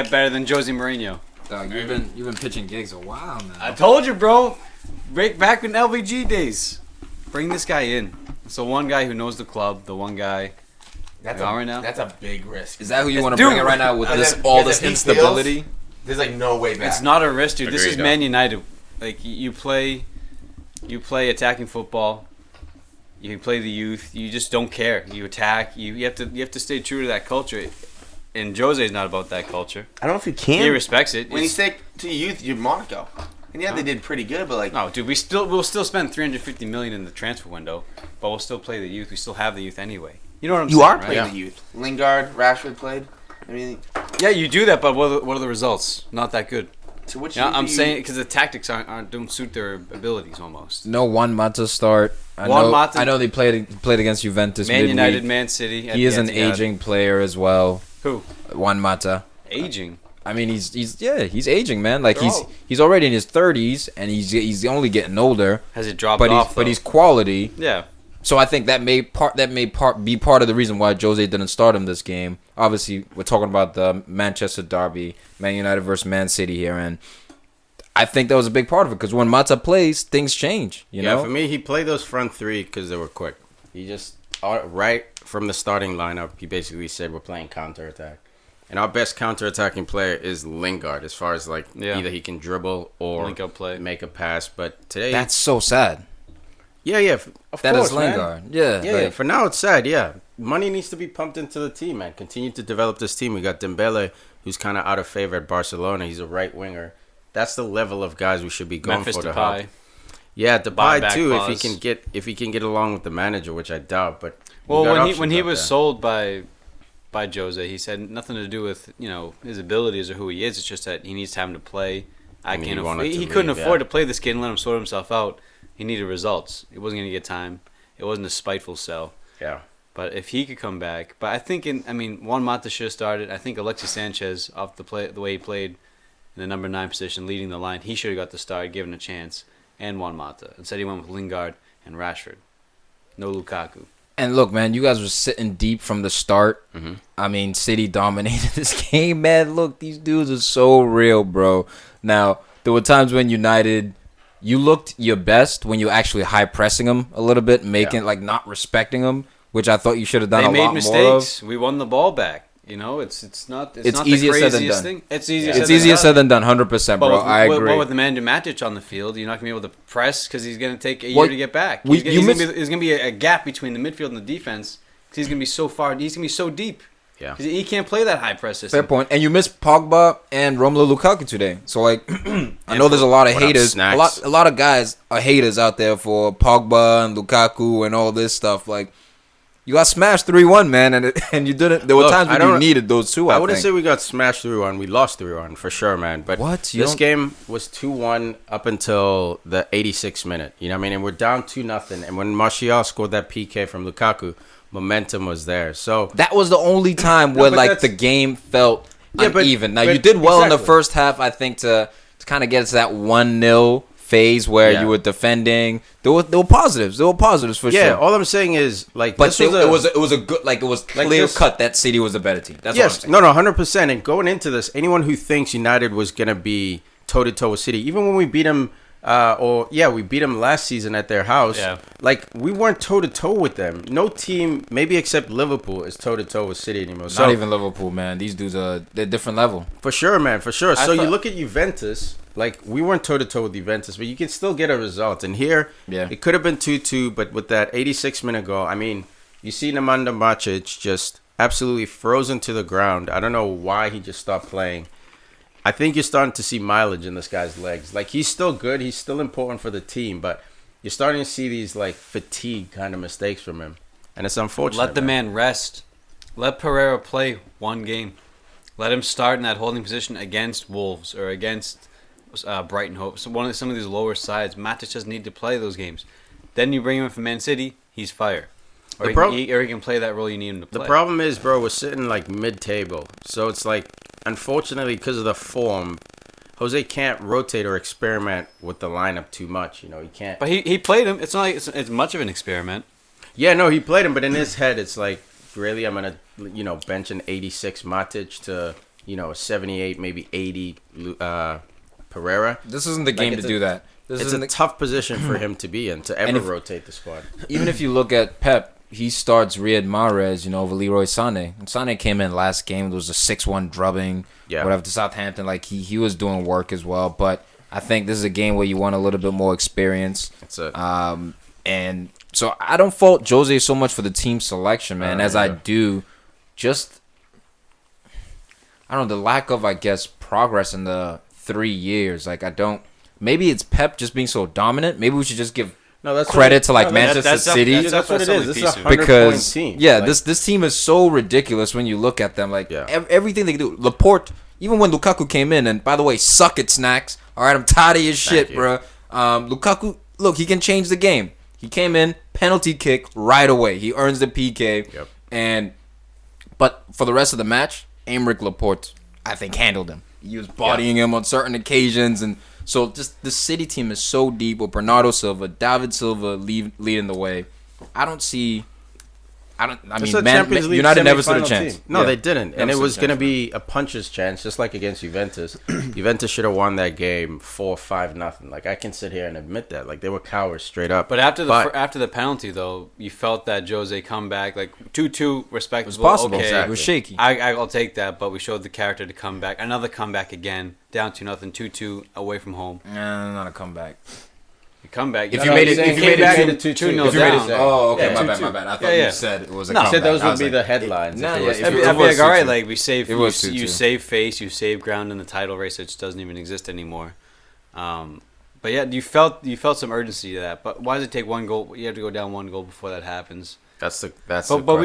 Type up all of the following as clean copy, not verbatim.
get better than Jose Mourinho. Dog, you've been pitching gigs a while now. I told you, bro. Back in LVG days. Bring this guy in. It's the one guy who knows the club. The one guy. That's a big risk. Is that who you want to bring in right now with this instability? There's like no way back. It's not a risk, dude. This Agreed, is Man United. Like you play attacking football. You play the youth. You just don't care. You attack. You have to stay true to that culture. And Jose's not about that culture. I don't know if you can. He respects it. When you stick to youth, you're Monaco. And yeah, they did pretty good, but like... No, dude, we'll still spend $350 million in the transfer window, but we'll still play the youth. We still have the youth anyway. You know what I'm saying, You are right? playing the youth. Lingard, Rashford played. I mean... Yeah, you do that, but what are the results? Not that good. So which I'm saying because the tactics don't suit their abilities almost. No Juan Mata start. I know they played against Juventus. Man midweek. United, Man City. He is an aging player as well. Who? Juan Mata. Aging. I mean, he's aging, man. Like he's already in his 30s, and he's only getting older. Has it dropped off? But he's quality. Yeah. So I think that may be part of the reason why Jose didn't start him this game. Obviously, we're talking about the Manchester derby, Man United versus Man City here, and I think that was a big part of it because when Mata plays, things change. You know, for me, he played those front three because they were quick. He just right from the starting lineup, he basically said we're playing counterattack. And our best counter-attacking player is Lingard, as far as either he can dribble or link up play, make a pass. But today, that's so sad. Yeah, of course, that is Lingard. Man. Yeah. For now, it's sad. Yeah, money needs to be pumped into the team, man. Continue to develop this team. We got Dembele, who's kind of out of favor at Barcelona. He's a right winger. That's the level of guys we should be going Memphis for. Depay. Yeah, Depay too. Clause. If he can get along with the manager, which I doubt. But when he was sold by Jose, he said nothing to do with his abilities or who he is. It's just that he needs time to play. He couldn't afford to play this kid and let him sort himself out. He needed results. He wasn't going to get time. It wasn't a spiteful sell. Yeah. But if he could come back, but I think Juan Mata should have started. I think Alexis Sanchez off the way he played in the number 9 position, leading the line, he should have got the start, given a chance, and Juan Mata. Instead, he went with Lingard and Rashford. No Lukaku. And look, man, you guys were sitting deep from the start. Mm-hmm. I mean, City dominated this game, man. Look, these dudes are so real, bro. Now, there were times when United, you looked your best when you actually high pressing them a little bit, not respecting them, which I thought you should have done a lot more of. They made mistakes. We won the ball back. It's not easier the said than craziest done. thing. It's easier said than done, 100%, bro. I agree. But with the man Matic on the field, you're not going to be able to press because he's going to take a year to get back. There's going to be a gap between the midfield and the defense because he's going to be so far. He's going to be so deep. Yeah, he can't play that high press system. Fair point. And you missed Pogba and Romelu Lukaku today. So I know there's a lot of haters. A lot of guys are haters out there for Pogba and Lukaku and all this stuff. You got smashed 3-1, man, and you didn't. There were times when you needed those two. I wouldn't say we got smashed 3-1. We lost 3-1 for sure, man. But this game was 2-1 up until the 86th minute. You know what I mean? And we're down 2-0. And when Martial scored that PK from Lukaku, momentum was there. So that was the only time where the game felt uneven. Now you did well in the first half, I think, to kind of get to that 1-0 phase where you were defending. There were positives. There were positives for sure. Yeah, all I'm saying is but it was clear cut that City was a better team. That's what I'm saying. No, 100%. And going into this, anyone who thinks United was gonna be toe to toe with City, even when we beat them, we beat them last season at their house. Yeah. We weren't toe to toe with them. No team, maybe except Liverpool, is toe to toe with City anymore. Not even Liverpool, man. These dudes they're different level. For sure, man. For sure. You look at Juventus. We weren't toe-to-toe with Juventus, but you can still get a result. And here, it could have been 2-2, but with that 86-minute goal, I mean, you see Nemanja Matic just absolutely frozen to the ground. I don't know why he just stopped playing. I think you're starting to see mileage in this guy's legs. He's still good. He's still important for the team, but you're starting to see these, fatigue kind of mistakes from him. And it's unfortunate. Let the man rest. Let Pereira play one game. Let him start in that holding position against Wolves or against Brighton. Some of these lower sides. Matic doesn't need to play those games. Then you bring him in from Man City, he's fire. Or he can play that role you need him to play. The problem is, bro, we're sitting mid-table. So it's unfortunately, because of the form, Jose can't rotate or experiment with the lineup too much. He can't. But he played him. It's not like it's much of an experiment. Yeah, no, he played him, but in his head, it's really I'm gonna bench an 86 Matic to a 78, maybe 80 Pereira. This isn't the game to do that. It's a tough position for him to be in, to ever rotate the squad. Even if you look at Pep, he starts Riyad Mahrez, over Leroy Sané. And Sané came in last game. There was a 6-1 drubbing, whatever, to Southampton. Like, he was doing work as well. But I think this is a game where you want a little bit more experience. And so I don't fault Jose so much for the team selection, man, as I do just, I don't know, the lack of, I guess, progress in the 3 years. Like, I don't. Maybe it's Pep just being so dominant. Maybe we should just give credit to Manchester City. That's what it is. This is a 100-point because team. This team is so ridiculous when you look at them. Like everything they do. Laporte, even when Lukaku came in, and by the way, suck it, Snacks. All right, I'm tired of your shit, bro. Lukaku, look, he can change the game. He came in, penalty kick right away. He earns the PK. But for the rest of the match, Aymeric Laporte, I think, handled him. He was bodying him on certain occasions, and so just the City team is so deep with Bernardo Silva, David Silva leading the way. I mean, United never stood a chance. Team. No, they didn't. And it was going to be a puncher's chance, just like against Juventus. Juventus should have won that game 4-5-0. Like, I can sit here and admit that. Like, they were cowards straight up. But after the penalty, though, you felt that Jose comeback, like 2-2 respectable. It was possible. Okay, Exactly. It was shaky. I'll take that, but we showed the character to come back. Another comeback again, down 2-0, 2-2 away from home. Not a comeback. Comeback. If you made it 2-0 down. Oh, okay, my bad. I thought you said it was a comeback. You said those would be the headlines. I'd be like, all right, like, you save face, you save ground in the title race, which doesn't even exist anymore. But yeah, you felt some urgency to that. But why does it take one goal? You have to go down one goal before that happens. That's the question. But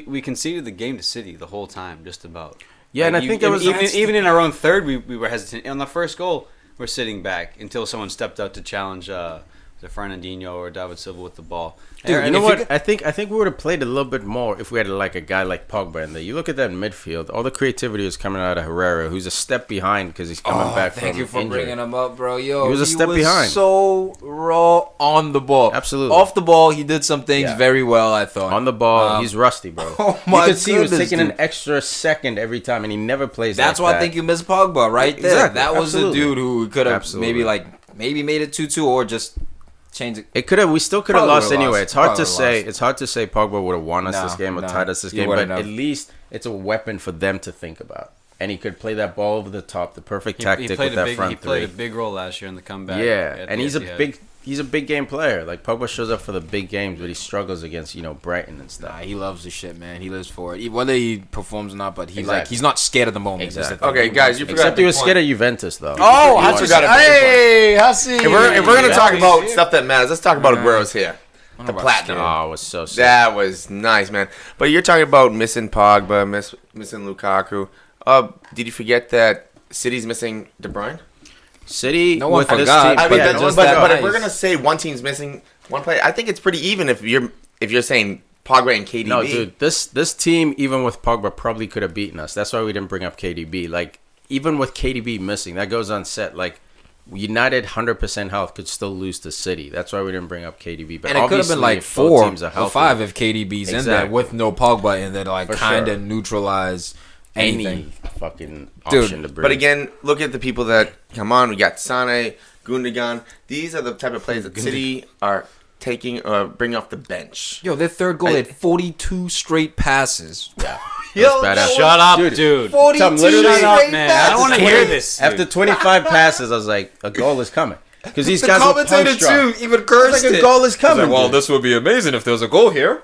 we conceded the game to City the whole time, just about. Yeah, and I think it was even in our own third, we were hesitant. On the first goal, we're sitting back until someone stepped up to challenge Fernandinho or David Silva with the ball. Dude, you know what? I think we would have played a little bit more if we had like a guy like Pogba in there. You look at that midfield, all the creativity is coming out of Herrera, who's a step behind because he's coming back from Thank you for injury. bringing him up, bro. Yo, he was a step behind. So raw on the ball. Absolutely. Off the ball, he did some things very well, I thought. On the ball, he's rusty, bro. Oh my You could see he was goodness, taking dude. an extra second every time, and he never plays. That's like why I think you miss Pogba right there. Exactly. That was Absolutely. the dude who could have maybe made it 2-2 or just change it. It could have. We still could have Probably lost would've anyway. lost. It's hard Probably to would've say. lost. It's hard to say Pogba would have won us No, this game or no. tied us this He game, but wouldn't have. at least it's a weapon for them to think about. And he could play that ball over the top, the perfect tactic with that front He played a big role last year in the comeback. Yeah, and he's a big game player. Like, Pogba shows up for the big games, but he struggles against Brighton and stuff. Nah, he loves the shit, man. He lives for it. Whether he performs or not, but Exactly. he's not scared of the moment. Exactly. Okay, guys, you forgot. Except he was scared of Juventus, though. Oh, I forgot about Hey, Hussy. If we're gonna talk about stuff that matters, let's talk about Aguero's hair. The platinum. Oh, it was so sick. That was nice, man. But you're talking about missing Pogba, missing Lukaku. Did you forget that City's missing De Bruyne? City. No one with this forgot, team- I mean, but but, just but, that if we're nice. gonna say one team's missing one player, I think it's pretty even if you're saying Pogba and KDB. No, dude, this team, even with Pogba, probably could have beaten us. That's why we didn't bring up KDB. Like, even with KDB missing, that goes unsaid. Like, United 100% health could still lose to City. That's why we didn't bring up KDB. But And it could have been like if both 4 teams are or healthy, 5 if KDB's in there Exactly. with no Pogba in there to like For kind sure. of neutralize any anything. fucking Dude, option to bring. But again, look at the people that come on. We got Sane, Gundogan. These are the type of players that City are taking or bringing off the bench. Yo, their third goal, they had 42 straight passes. yeah, Yo, that's badass. Shut up, dude. 42 Tom, literally- straight Shut up, man. I don't want to passes. hear this. After 25 passes, I was like, a goal is coming. Because these The guys were commentator punch drunk. too even cursed Like, a it. goal is coming. Well, dude. this would be amazing if there was a goal here.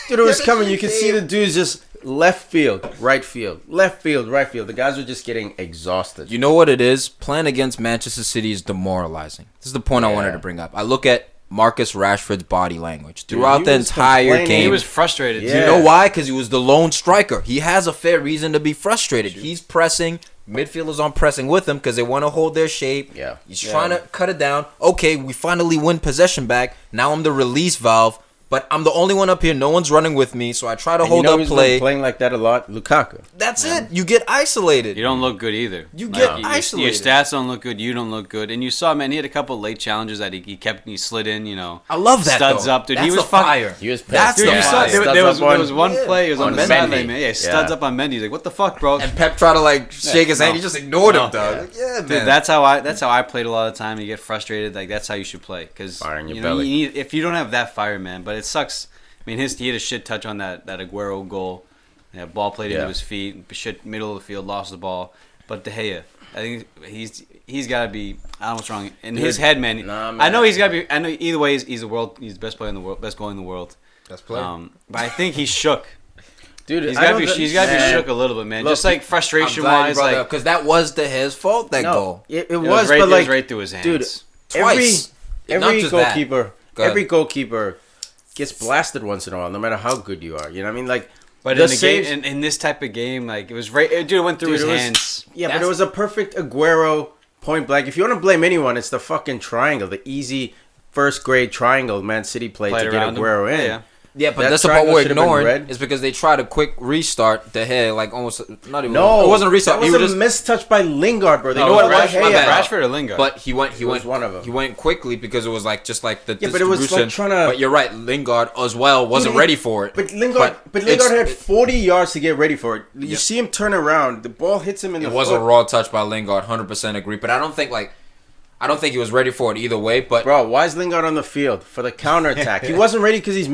Dude, it was coming. You could see the dudes just left field, right field, left field, right field. The guys were just getting exhausted. You know what it is? Playing against Manchester City is demoralizing. This is the point I wanted to bring up. I look at Marcus Rashford's body language throughout he the was entire complaining. game. He was frustrated. Yeah. You know why? Because he was the lone striker. He has a fair reason to be frustrated. He's pressing. Midfielders aren't pressing with him because they want to hold their shape. He's trying to cut it down. Okay, we finally win possession back. Now I'm the release valve. but I'm the only one up here. No one's running with me, so I try to hold up play. Playing like that a lot, Lukaku. That's it. You get isolated. You don't look good either. You get isolated. Your stats don't look good. You don't look good. And you saw, man, he had a couple of late challenges that he slid in. I love that. Studs though. up, dude. That's he was fire. He was pissed. That's the fire. There was one play. It was on the sideline, man. Yeah, studs Yeah. up on Mendy. He's like, what the fuck, bro? And Pep tried to shake his hand. He just ignored him, dog. Yeah. Like, yeah, man. Dude, that's how I played a lot of the time. You get frustrated. Like that's how you should play because Fire in your belly. you need, if you don't have that fire, man. But it sucks. I mean, he had a shit touch on that Aguero goal. Yeah, ball played into his feet. Shit, middle of the field, lost the ball. But De Gea, I think he's got to be. I don't know what's wrong in his head, man. Nah, man. I know he's got to be. I know either way, he's the best player in the world, best goalie in the world. Best player. But I think he's shook. Dude, He's got to be shook a little bit, man. Look, just like frustration wise, like because that was De Gea's fault. That goal. It it was, right, but it like was right through his hands. dude, Twice. Not every just that. goalkeeper, Go ahead. every goalkeeper gets blasted once in a while, no matter how good you are. You know what I mean? Like, But the in the game, saves- in this type of game, like it was right. Dude, it went through his it was- hands. Yeah, but it was a perfect Aguero point blank. If you want to blame anyone, it's the fucking triangle, the easy first grade triangle Man City played to get around him. Aguero in. Yeah. Yeah, but That that's the part triangle we're should have been ignoring. red. Is because they tried a quick restart. De Gea, almost not even. No, it wasn't a restart. That He was was a just. mistouch by Lingard, bro. They No, know it what was Rashford, my bad. Rashford or Lingard. But he went. was one of them. He went quickly because it was just like the Yeah, but it was distribution. like trying to- But you're right. Lingard as well wasn't ready for it. But Lingard had 40 yards to get ready for it. You see him turn around, the ball hits him in the It was foot. a raw touch by Lingard. 100% agree. But I don't think he was ready for it either way. But Bro, why is Lingard on the field for the counterattack? He wasn't ready because he's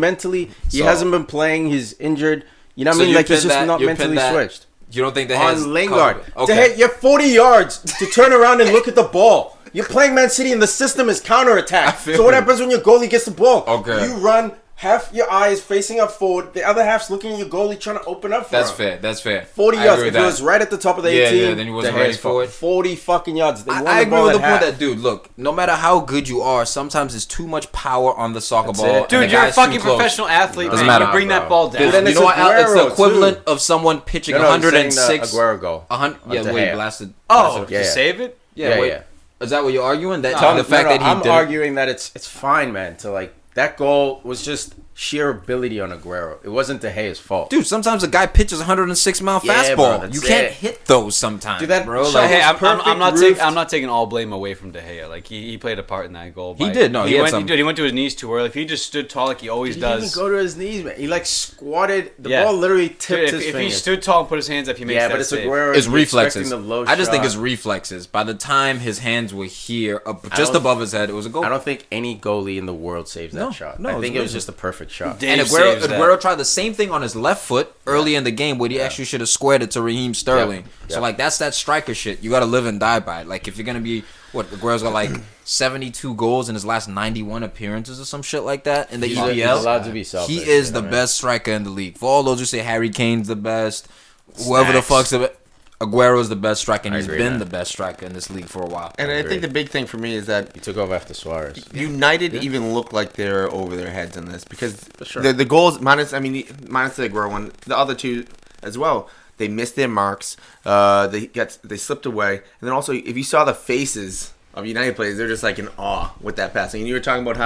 he hasn't been playing. He's injured. You know what I mean? Like he's just not mentally switched. You don't think De Gea's On Lingard. Okay. De Gea, you have 40 yards to turn around and look at the ball. You're playing Man City and the system is counterattack. feel So what you. happens when your goalie gets the ball? Okay. You run, half your eyes facing up forward, the other half's looking at your goalie trying to open up for him. That's fair. 40 I yards. agree If with it that. was right at the top of the Yeah, 18, yeah, then he wasn't De ready Gea's for it. 40 fucking yards. They won I the ball agree with the at point half. that, dude, look, no matter how good you are, sometimes there's too much power on the soccer That's ball. it. and Dude, the you're a guy's too fucking close. professional athlete, Doesn't man. matter, You bring bro. that ball down. Dude, then You it's know what, Al? It's the Aguero, equivalent too. of someone pitching No, I'm saying the 106. Aguero goal. Yeah, De wait, Gea. blasted. Oh, blasted. Yeah. to save it? Yeah, wait. yeah. Is that what you're arguing? That No, the fact that he I'm did arguing that it's fine, man. To that goal was just sheer ability on Aguero. It wasn't De Gea's fault. Dude, sometimes a guy pitches 106 mile Yeah, bro, fastball. that's You can't it. hit those sometimes, Dude, that bro. shot Like, Hey, I'm perfect not roofed. I'm not taking all blame away from De Gea. Like he played a part in that goal. He did, no, he had went. some- Dude, he went to his knees too early. If he just stood tall like he always He didn't does. even go to his knees, man. He squatted. The Yeah. ball literally Dude, tipped if his he fingers. stood tall and put his hands up, he makes Yeah, that but it's save. Aguero. his You're reflexes. expecting the low I just think shot. his reflexes. By the time his hands were here, just don't- above his head, it was a goal. I don't think any goalie in the world saves that No, shot. no, I think it was amazing. just a perfect shot. Dave And saves that. Aguero tried the same thing on his left foot early in the game where he actually should have squared it to Raheem Sterling. Yep. So, that's that striker shit. You got to live and die by it. Like, if you're going to be, Aguero's got 72 goals in his last 91 appearances or some shit like that in the He's EPL. allowed to be selfish. He is you know the what I mean? best striker in the league. For all those who say Harry Kane's the best, whoever the Snacks. fuck's the best, Aguero's the best striker, and I he's agree, been man. the best striker in this league for a while. And I agree. think the big thing for me is that He took over after Suarez. United even look like they're over their heads in this because sure. the goals minus the Aguero one, the other two as well. They missed their marks. They slipped away, and then also if you saw the faces of United players, they're just like in awe with that passing. And you were talking about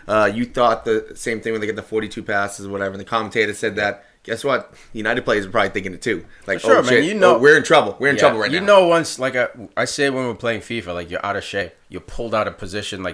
how you thought the same thing when they get the 42 passes or whatever. And the commentator said that. Guess what? United players are probably thinking it too. Like, For sure, oh man. shit, You know- we're in trouble. We're in trouble right now. You know, once I say when we're playing FIFA, you're out of shape. You're pulled out of position.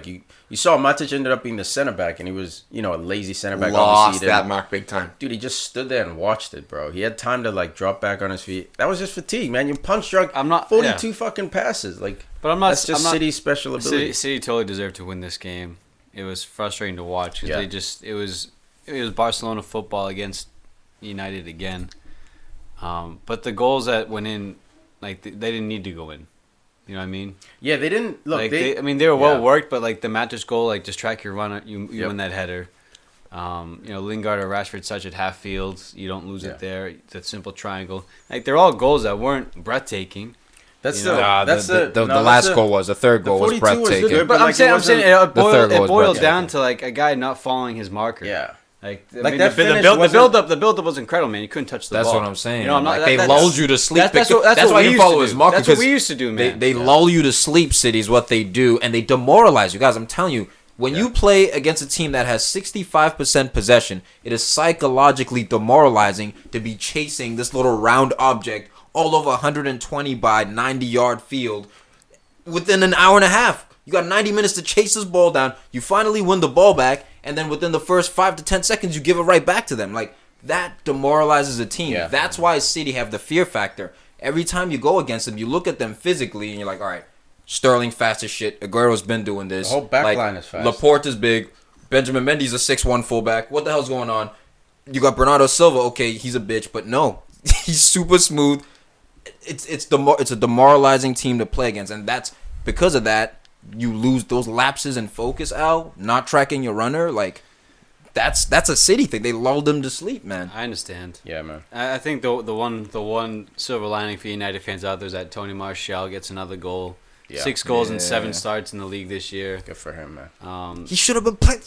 You saw Matic ended up being the center back, and he was a lazy center back. Lost Obviously, he that didn't- mark big time. Dude, he just stood there and watched it, bro. He had time to drop back on his feet. That was just fatigue, man. You punch drunk. I'm not- 42 fucking passes. But I'm not. That's just I'm not, City's special ability. City totally deserved to win this game. It was frustrating to watch because Yeah. it was Barcelona football against United again. But the goals that went in, they didn't need to go in. You know what I mean? Yeah, they didn't look. They were well Yeah. worked, but the Matic goal, just track your run, you Yep. win that header. Lingard or Rashford touch at half field, you don't lose it there. That simple triangle, they're all goals that weren't breathtaking. That's You know, The last goal was the third goal was 42 was breaththing. good, But I'm it saying wasn't- it third goal was boiled breathtaking. down to a guy not following his marker. Yeah. The that finish build wasn't- up was incredible, man. You couldn't touch the That's ball. what I'm saying. I'm not, They lulled you to sleep. That's because- what why we you used follow to his do. marker. That's what we because used to do, man. They lull you to sleep, City, is what they do, and they demoralize you guys. I'm telling you, When you play against a team that has 65% possession, it is psychologically demoralizing to be chasing this little round object all over 120 by 90-yard field within an hour and a half. You got 90 minutes to chase this ball down. You finally win the ball back, and then within the first 5 to 10 seconds, you give it right back to them. Like, that demoralizes a team. Yeah. That's why City have the fear factor. Every time you go against them, you look at them physically, and you're like, all right, Sterling fast as shit. Aguero's been doing this. The whole back line is fast. Laporte is big. Benjamin Mendy's a 6'1" fullback. What the hell's going on? You got Bernardo Silva. Okay, he's a bitch, but no. He's super smooth. It's a demoralizing team to play against, and that's because of that, you lose those lapses in focus, Al. Not tracking your runner, like, that's a City thing. They lulled them to sleep, man. I understand. Yeah, man. I think the one silver lining for United fans out there is that Tony Martial gets another goal. Yeah. 6 goals and 7 starts in the league this year. Good for him, man. He should have been playing.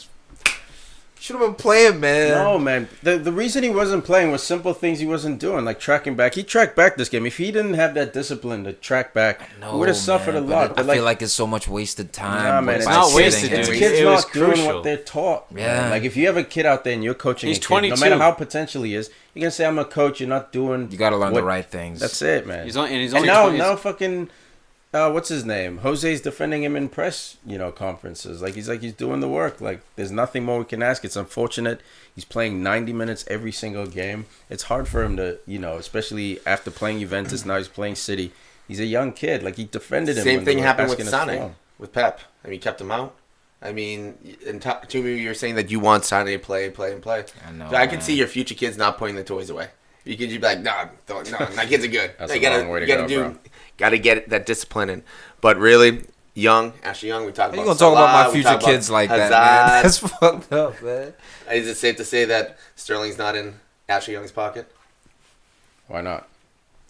Should have been playing, man. No, man. The reason he wasn't playing was simple things he wasn't doing, like tracking back. He tracked back this game. If he didn't have that discipline to track back, he would have suffered a lot. But I feel like it's so much wasted time. Nah, man, it's not wasted. It's kids not doing what they're taught. Yeah. Man. Like, if you have a kid out there and you're coaching he's a kid, 22. no matter how potential he is, you're going to say, I'm a coach, you're not doing... You got to learn the right things. That's it, man. He's only now fucking... what's his name? Jose's defending him in press, conferences. He's doing the work. Like, there's nothing more we can ask. It's unfortunate. He's playing 90 minutes every single game. It's hard for him to, especially after playing Juventus, now he's playing City. He's a young kid. Like, he defended him. Same thing happened with Sané, with Pep. I mean, kept him out. I mean, to me, you're saying that you want Sané to play. I know. So I can see your future kids not putting the toys away. You could just be like, no, my kids are good. That's a long way to go, bro. Got to get that discipline in. But really, Ashley Young, we talk about. You gonna talk about my future kids like that, man? That's fucked up, man. Is it safe to say that Sterling's not in Ashley Young's pocket? Why not?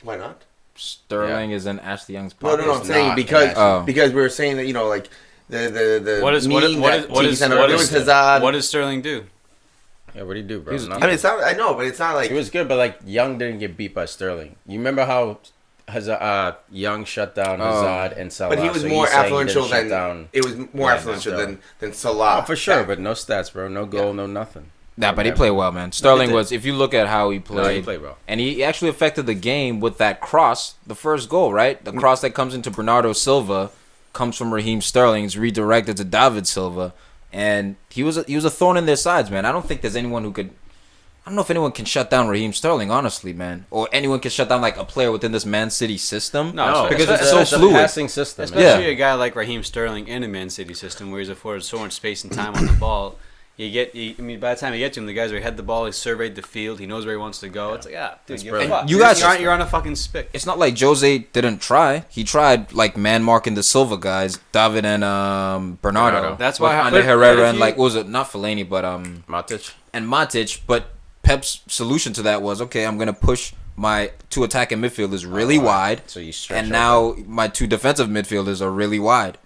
Why not? Sterling is in Ashley Young's pocket. No, I'm saying because we were saying that like the what does Sterling do? Yeah, what do you do, bro? It's not. I know, but it's not like he was good. But like Young didn't get beat by Sterling. You remember how Young shut down Hazard and Salah? But he was more affluential than it was more affluential than Salah. Oh, for sure, but no stats, bro. No goal, no nothing. Nah, but he played well, man. Sterling was, if you look at how he played, he played well. And he actually affected the game with that cross, the first goal, right? The cross that comes into Bernardo Silva comes from Raheem Sterling. It's redirected to David Silva. And he was a thorn in their sides, man. I don't think there's anyone who could... I don't know if anyone can shut down Raheem Sterling, honestly, man. Or anyone can shut down like a player within this Man City system. No, because it's so fluid. A passing system, especially a guy like Raheem Sterling in a Man City system where he's afforded so much space and time on the ball. By the time you get to him, the guys who head the ball, he surveyed the field, he knows where he wants to go. Yeah. It's like, dude, you're on a fucking spick. It's not like Jose didn't try. He tried like man marking the Silva guys, David and Bernardo. That's why under Herrera and what was it? Not Fellaini, but Matic. But Pep's solution to that was, okay, I'm gonna push my 2 attacking midfielders really wide, so you stretch and now my 2 defensive midfielders are really wide.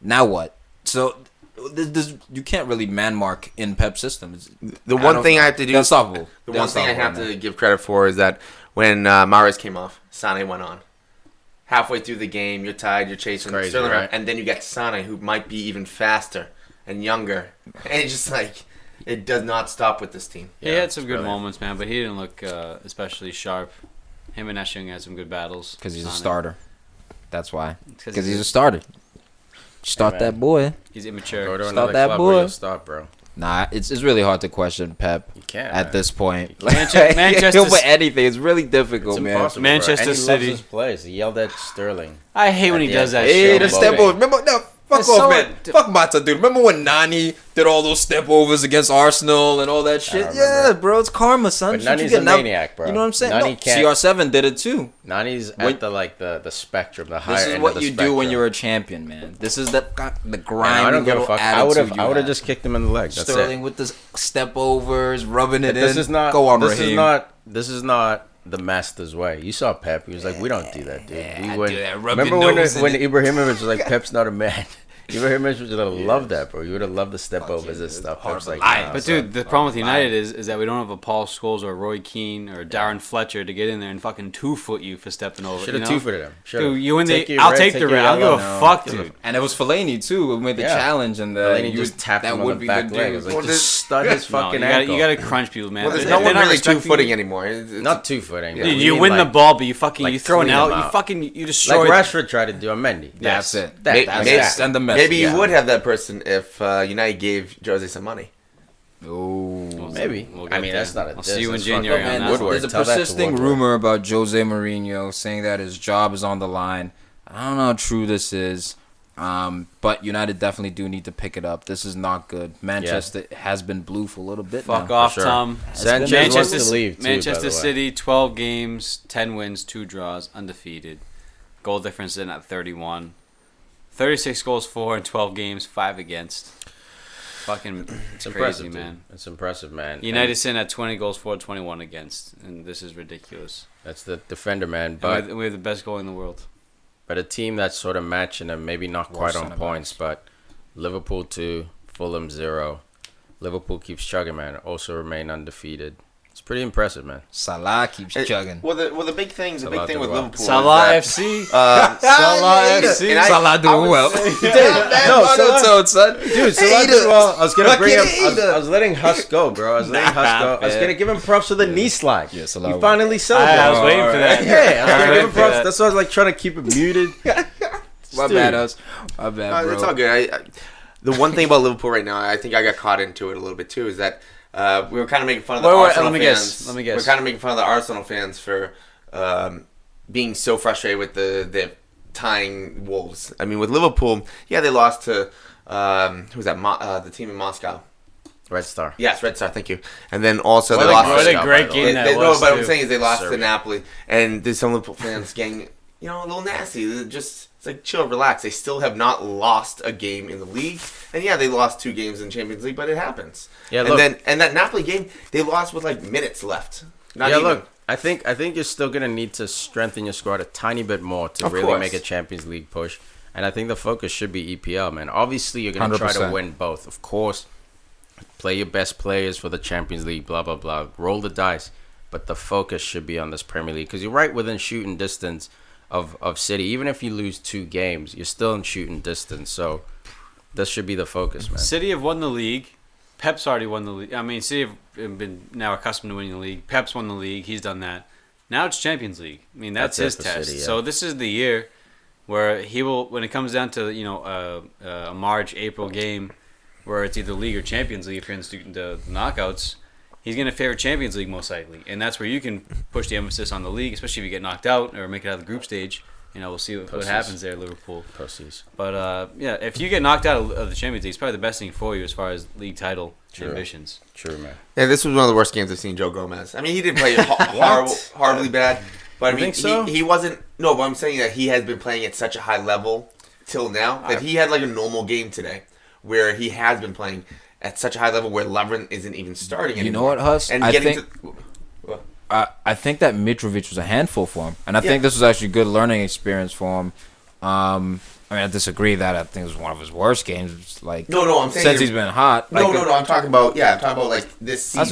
Now what? So. You can't really man mark in Pep's system. The one thing I have to do, unstoppable. The one thing I have to give credit for is that when Mahrez came off, Sané went on. Halfway through the game, you're tired, you're chasing Sterling, right? And then you get Sané, who might be even faster and younger, and it's just like it does not stop with this team. He had some good moments, man, but he didn't look especially sharp. Him and Ash Young had some good battles because he's a starter. That's why. Because he's a starter. Start that boy. He's immature. Go to another club where you'll stop, bro. Nah, it's really hard to question Pep. You can't at this point. Manchester for anything. It's really difficult, it's man. Manchester City. He loves his plays. He yelled at Sterling. I hate when he does that shit. Hey, the step over. Remember? No, fuck off, man. Fuck Mata, dude. Remember when Nani did all those step overs against Arsenal and all that shit? Yeah, bro. It's karma, son. But Nani's a maniac, bro. You know what I'm saying? CR7 did it too. Nani's at the spectrum, the higher end of the spectrum. This is what you do when you're a champion, man. This is the grind. I don't give a fuck. I would have just kicked him in the leg. That's Sterling with the step overs, rubbing it in. This is not. Go on, Raheem. This is not the master's way. You saw Pep. He was like, we don't do that, dude. Yeah, Remember when Ibrahimovic was like, Pep's not a man. You would have loved that, bro. You would have loved the step overs and stuff. hard Like, But dude, the problem with United is that we don't have a Paul Scholes or Roy Keane or Darren Fletcher to get in there and fucking 2-foot you for stepping over. Should have 2-footed him. Dude, you in the? I'll take the red. I don't give a fuck, dude. And it was Fellaini too who made the challenge, and Fellaini just tapped him on the back leg. It was like, just stud his fucking ankle. You gotta crunch people, man. Well, there's no one really 2-footing anymore. Not 2-footing. Dude, you win the ball, but you throw an out. You destroy. Like Rashford tried to do on Mendy. That's it. Send the message. Maybe you would have that person if United gave Jose some money. Oh, maybe. I mean, that's not a. I'll see you in January on that. There's a persisting rumor about Jose Mourinho saying that his job is on the line. I don't know how true this is, but United definitely do need to pick it up. This is not good. Manchester has been blue for a little bit. Fuck off, Tom. Sanchez wants to leave too, Manchester City, 12 games, 10 wins, 2 draws, undefeated. Goal difference in at 31. 36 goals for in 12 games, 5 against. Fucking it's crazy, impressive, man. Dude. It's impressive, man. United sitting at 20 goals for, 21 against, and this is ridiculous. That's the defender, man. But we have the best goal in the world. But a team that's sort of matching them, maybe not quite on points, but Liverpool 2, Fulham 0. Liverpool keeps chugging, man. Also remain undefeated. It's pretty impressive, man. Salah keeps chugging. Well, the big thing with Liverpool. Salah FC. Salah FC. Salah doing well. Dude, Salah doing well. I was gonna bring him. I was letting Huss go, bro. I was gonna give him props for the knee slide. Yeah, Salah. He finally celebrated. I was waiting for that. Yeah, I was gonna give him props. That's why I was like trying to keep it muted. My bad, Us. My bad, bro. It's all good. The one thing about Liverpool right now, I think I got caught into it a little bit too, is that we were kind of making fun of the Arsenal fans. Let me guess. We're kind of making fun of the Arsenal fans for being so frustrated with the tying Wolves. I mean, with Liverpool, yeah, they lost to who was that? The team in Moscow. Red Star. Yes, Red Star. Thank you. And then also What they lost. What a great game that was. No, but what I'm too. saying is they lost to Napoli, and there's some Liverpool fans getting a little nasty. They're just. It's like, chill, relax. They still have not lost a game in the league. And yeah, they lost 2 games in Champions League, but it happens. Yeah, and that Napoli game, they lost with like minutes left. Look, I think you're still gonna need to strengthen your squad a tiny bit more to really make a Champions League push. And I think the focus should be EPL, man. Obviously, you're gonna 100%. try to win both. Of course, play your best players for the Champions League. Blah blah blah. Roll the dice, but the focus should be on this Premier League because you're right within shooting distance of City. Even if you lose 2 games, you're still in shooting distance. So this should be the focus, man. City have won the league. Pep's already won the league. I mean, City have been now accustomed to winning the league. Pep's won the league. He's done that. Now it's Champions League. I mean, that's his test. City, yeah. So this is the year where he will, when it comes down to a March, April game, where it's either league or Champions League if you're in the knockouts. He's going to favor Champions League most likely. And that's where you can push the emphasis on the league, especially if you get knocked out or make it out of the group stage. We'll see what happens there, Liverpool. Pussies. But, if you get knocked out of the Champions League, it's probably the best thing for you as far as league title ambitions. True, man. Yeah, this was one of the worst games I've seen Joe Gomez. I mean, he didn't play horribly bad. But I mean, he wasn't... No, but I'm saying that he has been playing at such a high level till now that he had like a normal game today where he has been playing at such a high level where Lovren isn't even starting anymore. You know what, Huss? And I think that Mitrovic was a handful for him. And I think this was actually a good learning experience for him. I disagree that I think it was one of his worst games. Like, no, I'm saying since he's been hot. No, I'm talking about like this season. I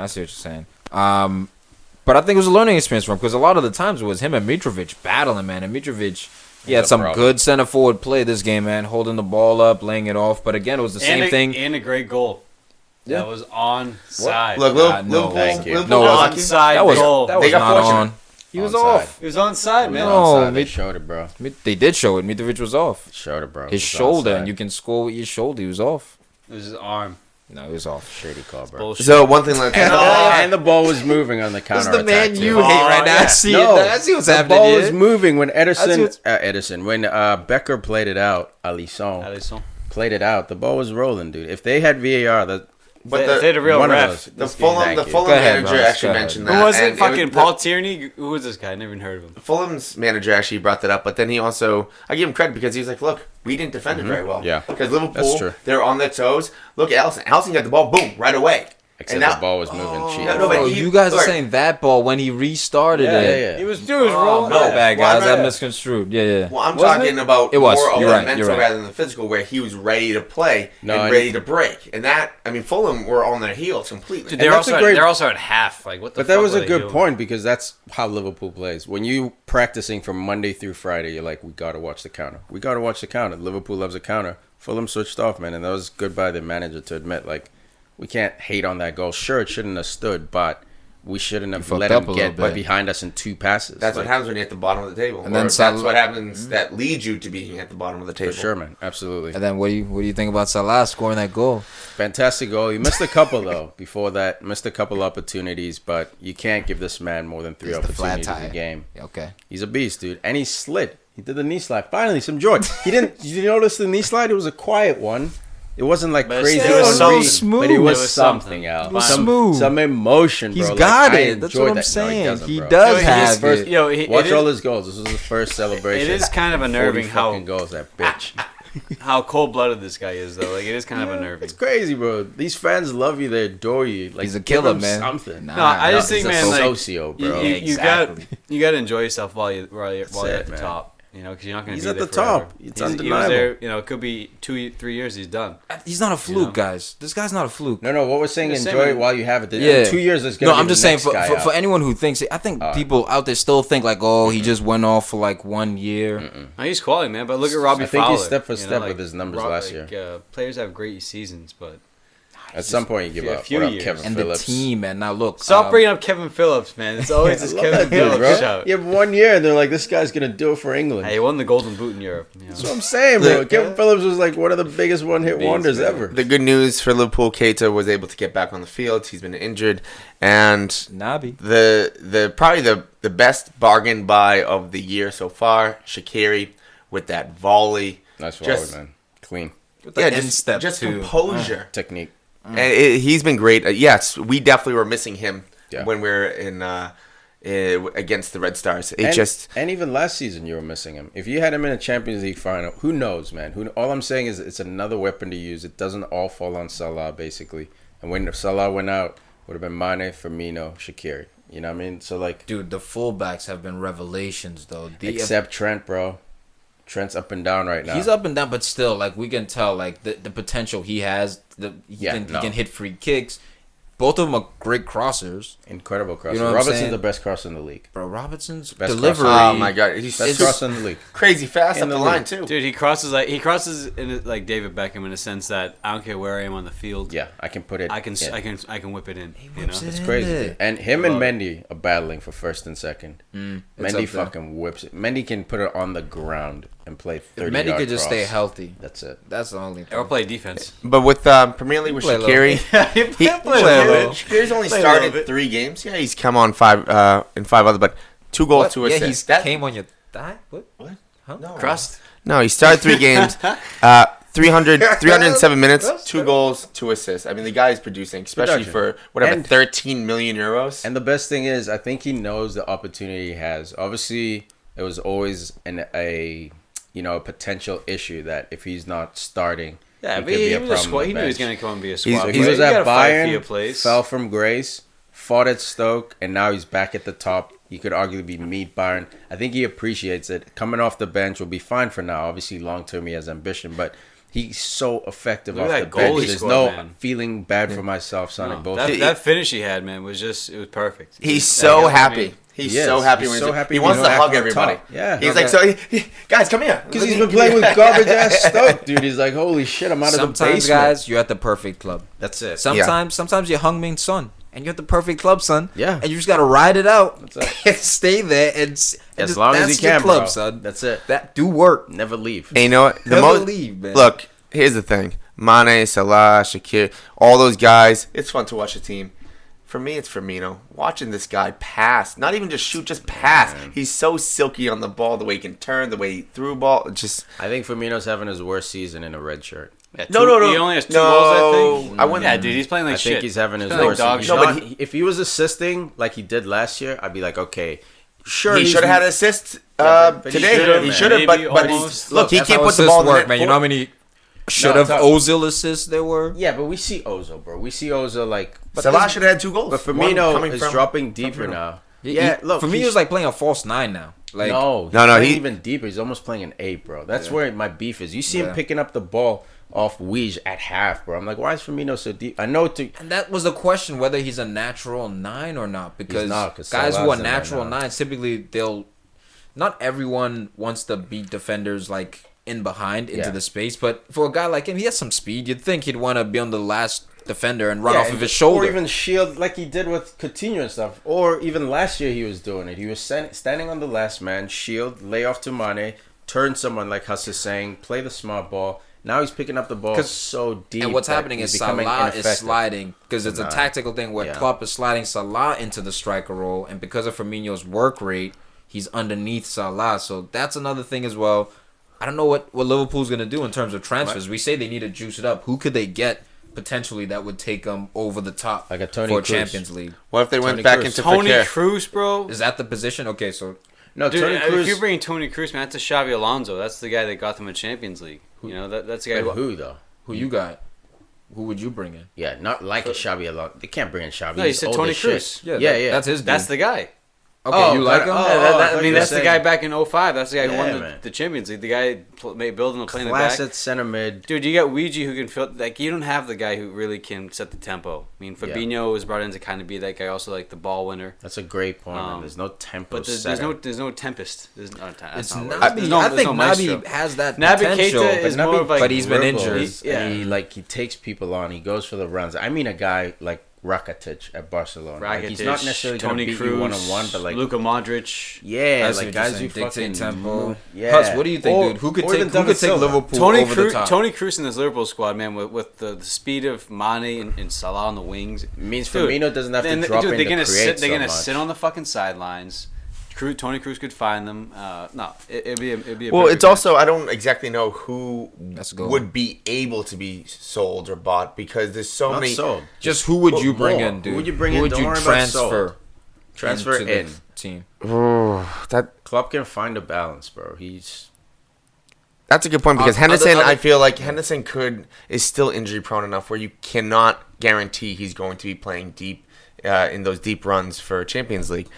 see what you're saying. But I think it was a learning experience for him because a lot of the times it was him and Mitrovic battling, man. And Mitrovic, he had some good center forward play this game, man, holding the ball up, laying it off. But again, it was the same thing. And a great goal. Yeah. That was onside. Look, no, thank you. No, onside goal. That was not on. He was off. He was onside, man. No, they showed it, bro. They did show it. Mitrovic was off. Showed it, bro. His shoulder, and you can score with your shoulder. He was off. It was his arm. No, he was off. Shady call, bro. Bullshit. So one thing like and the ball was moving on the counter. This is the man attack, you hate right now. Yeah. I see what's happening. The ball here. was moving when when Becker played it out. Alisson played it out. The ball was rolling, dude. If they had VAR, But the real ref. The Fulham manager actually mentioned that. Who was it? Fucking Paul Tierney? Who was this guy? I never even heard of him. Fulham's manager actually brought that up, but then he also... I give him credit because he's like, look, we didn't defend it very well. Yeah. Because Liverpool, they're on their toes. Look at Alisson. Alisson got the ball, boom, right away. Except the ball was moving cheap. No, but you guys are saying that ball when he restarted it. Yeah. He was rolling. No, bad guys. Well, I misconstrued. Yeah. Well, I'm talking about It was. more of You're the right. mental You're right. rather than the physical, where he was ready to play and ready to break. And that, I mean, Fulham were on their heels completely. Dude, they're also at half. Like, what the But fuck that was were a they good doing? point because that's how Liverpool plays. When you practicing from Monday through Friday, you're like, we got to watch the counter. We got to watch the counter. Liverpool loves a counter. Fulham switched off, man, and that was good by the manager to admit, like, we can't hate on that goal. Sure, it shouldn't have stood, but we shouldn't have let him get behind us in 2 passes. That's what happens when you're at the bottom of the table. And then that's what happens that leads you to being at the bottom of the table. For sure, man. Absolutely. And then what do you think about Salah scoring that goal? Fantastic goal. He missed a couple, though, before that. Missed a couple opportunities, but you can't give this man more than 3 opportunities a game. Okay. He's a beast, dude. And he slid. He did the knee slide. Finally, some joy. Did you notice the knee slide? It was a quiet one. It wasn't like But crazy. it was so sweet. smooth. But it was It was something, something. Al. It was some, smooth. some emotion, bro. He's Like, got I it. That's enjoyed what I'm that. No, saying. doesn't, He bro. does Yo, have first, it. yo, Watch all his goals. This was his first celebration. It is kind of 40 unnerving fucking goals, that bitch. how cold-blooded this guy is, though. Like, it is kind of unnerving. It's crazy, bro. These fans love you. They adore you. Like, He's a give killer, him man. something. No, I just he's think, a man, like, socio, bro. you got to enjoy yourself while you're at the man. top. You know, because you're not going to be He's at there the forever. top. It's He was undeniable. there, you know, it could be 2-3 years he's done. He's not a fluke, know? guys. This guy's not a fluke. No, what we're saying, Just enjoy saying, it while you have it. Yeah. In 2 years, it's going to No, be I'm just the saying next guy for out. anyone who thinks it, I think people out there still think like, oh, he just went off for like 1 year. No, he's quality, man. But look at Robbie I think Fowler. he's step for you know, step like, with his numbers last year. Players have great seasons, but At some point, you give a up. few What up, years. Kevin And Phillips? the team, and now look. stop bringing up Kevin Phillips, man. It's always this I love Kevin that dude, Phillips bro. shout. You have 1 year, and they're like, this guy's going to do it for England. Hey, he won the Golden Boot in Europe. You know. That's what I'm saying, bro. Kevin Phillips was like one of the biggest one-hit wonders man. ever. The good news for Liverpool, Keita was able to get back on the field. He's been injured, and Nabi. the probably the best bargain buy of the year so far, Shaqiri with that volley. Nice Just- forward, man. Clean. Yeah, instep just too. composure. Technique. And he's been great. Yes, we definitely were missing him Yeah. when we were in against the Red Stars. And even last season, you were missing him. If you had him in a Champions League final, who knows, man? All I'm saying is it's another weapon to use. It doesn't all fall on Salah, basically. And when Salah went out, would have been Mane, Firmino, Shaqiri. You know what I mean? So, like... Dude, the fullbacks have been revelations, though. Except Trent, bro. Trent's up and down right now. He's up and down, but still, like, we can tell, like, the potential he has. He can hit free kicks. Both of them are great crossers. Incredible crosser. You know what I'm Robertson's saying? the best crosser in the league. Bro, Robertson's Best delivery. Oh my god, he's Best crosser in the league. crazy fast In up the the line league. too. Dude, he crosses in like David Beckham in a sense that I don't care where I am on the field. Yeah, I can put it. I can whip it in. You know? whips it It's in crazy. there. Dude. And him and Mendy are battling for first and second. It's Mendy up there. fucking whips it. Mendy can put it on the ground and play 30 Mendy yard could just cross. stay healthy. That's it. That's the only thing. Or play defense. But with Premier League with Play a little. Shaqiri, Shaqiri's only Play a started little bit. 3 games. Yeah, he's come on 5 in 5 other, but 2 goals, What? 2 Yeah, assists. he came on your thigh? What? Huh? No. Crust. No, he started 3 games, 307 minutes, 2 goals, 2 assists. I mean, the guy is producing, especially Production. for whatever And- 13 million euros. And the best thing is, I think he knows the opportunity he has. Obviously, it was always a potential issue that if he's not starting, Yeah, he but could be he a was a problem squad. on He the knew he was bench. going to come and be a He's- squad. he He player. was You at gotta fight for your Bayern, place. fell from grace, fought at Stoke, and now he's back at the top. He could arguably meet Bayern. I think he appreciates it. Coming off the bench will be fine for now. Obviously, long term he has ambition, but he's so effective Look off at the that goal bench. he There's scored, no man. feeling bad for myself, Sonic. No, Bullshit. that finish he had, man, was perfect. He's Yeah, so you know what I happy. mean? He's He is. so happy. He's when so happy He when wants he's to back hug on everybody. top. Yeah. He's Okay. like, guys, come here. Because he's been playing with garbage ass Stoke, dude. He's like, holy shit, I'm out of the Sometimes, basement. guys, you're at the perfect club. That's it. Sometimes you're Heung-min Son, and you're at the perfect club, son. Yeah. And you just gotta ride it out That's it. and stay there and As long as that's he can, your club, bro. son. That's it. That do work. Never leave. And you know what? Never leave, man. Look, here's the thing. Mane, Salah, Shaqiri, all those guys. It's fun to watch the team. For me, it's Firmino. Watching this guy pass, not even just shoot, just pass. He's so silky on the ball, the way he can turn, the way he threw ball. Just I think Firmino's having his worst season in a red shirt. Yeah, No. He only has 2 goals, I think. I wouldn't. Yeah, dude, he's playing like I shit. think he's having his He's playing worst like dog season. shit. No, but if he was assisting like he did last year, I'd be like, okay, sure. he he's- should have had an assist but he today. should've, He man. should have, but Maybe he's, almost. look, he That's can't how put the assists ball in the work, net man. You for- know how many should have Ozil assists there were. Yeah, but we see Ozil, bro. We see Ozil like. Salah should have had 2 goals. But Firmino is dropping deeper now. Yeah, look, Firmino's like playing a false 9 now. Like no, he's even deeper. He's almost playing an 8, bro. That's where my beef is. You see him picking up the ball off Weege at half, bro. I'm like, why is Firmino so deep? I know and that was the question, whether he's a natural 9 or not. Because guys who are natural 9s, typically not everyone wants to beat defenders like in behind into the space. But for a guy like him, he has some speed. You'd think he'd want to be on the last defender and run off of his shoulder. Or even shield like he did with Coutinho and stuff. Or even last year he was doing it. He was standing on the last man, shield, lay off to Mane, turn someone like Huss is saying, play the smart ball. Now he's picking up the ball so deep. And what's happening is Salah is sliding because it's a tactical thing where Klopp is sliding Salah into the striker role, and because of Firmino's work rate, he's underneath Salah. So that's another thing as well. I don't know what Liverpool's going to do in terms of transfers. We say they need to juice it up. Who could they get potentially that would take them over the top like a Tony for Kroos. Champions League? What if they went back into Tony Kroos, bro? Is that the position? Okay, so no, dude, Tony Kroos. If you're bringing Tony Kroos, man, that's a Xavi Alonso. That's the guy that got them a Champions League. You know, that's the guy. Who though? Who you got? Who would you bring in? Yeah, not like a Xavi Alonso. They can't bring in Xavi. No, you said Tony Kroos. Yeah. That's his dude. That's the guy. Okay, you like him? I mean, that's the guy back in 05. That's the guy who won the Champions League. The guy building the play in the back. Class at center mid. Dude, you got Ouija who can fill. Like, you don't have the guy who really can set the tempo. I mean, Fabinho was brought in to kind of be that guy, also like the ball winner. That's a great point. Man. There's no tempo. But there's no tempest. There's no. I think Naby has that potential. Keita is more of like, but he's been injured. He takes people on. He goes for the runs. I mean, a guy like Rakitic at Barcelona. Rakitic, he's not necessarily going to beat you 1-on-1, but like Luka Modric. Yeah, like guys who fucking tempo. Yeah. Huss, what do you think, dude? Who could take Liverpool over the top? Tony Kroos in this Liverpool squad, man, with the speed of Mane and Salah on the wings. It means Firmino doesn't have to drop in to create They're gonna sit on the fucking sidelines. Tony Kroos could find them. It'd be a. Well, it's also I don't exactly know who would be able to be sold or bought because there's so many. Sold. Just who would you bring in, dude? Who would you bring in? Who would you transfer in the team? That Klopp can find a balance, bro. That's a good point because Henderson, I feel like Henderson is still injury prone enough where you cannot guarantee he's going to be playing deep in those deep runs for Champions League.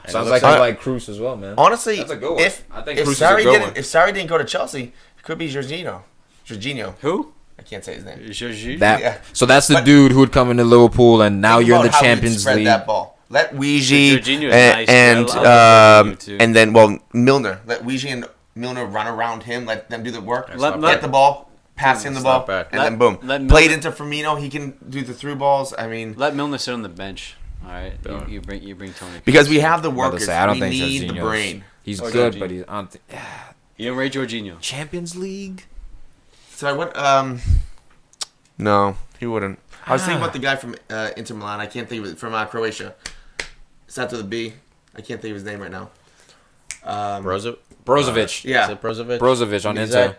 Sounds like I like Kroos as well, man. Honestly, that's a good one. If Sarri didn't go to Chelsea, it could be Jorginho. Who? I can't say his name. Jorginho. So that's the dude who would come into Liverpool, and now you're in the Champions League. That ball. Let Weezy nice. and then Milner. Let Weezy and Milner run around him. Let them do the work. Get the ball. Pass him the ball, and then boom. Play it into Firmino. He can do the through balls. I mean, let Milner sit on the bench. All right, you bring Tony. Because we have the workers. I don't think need the brain. He's good, but he's on. You don't rate Jorginho. Champions League. So I went. No, he wouldn't. I was thinking about the guy from Inter Milan. I can't think of it from Croatia. Starts with a B. I can't think of his name right now. Brozovic. Yeah, is it Brozovic. Brozovic on Inter.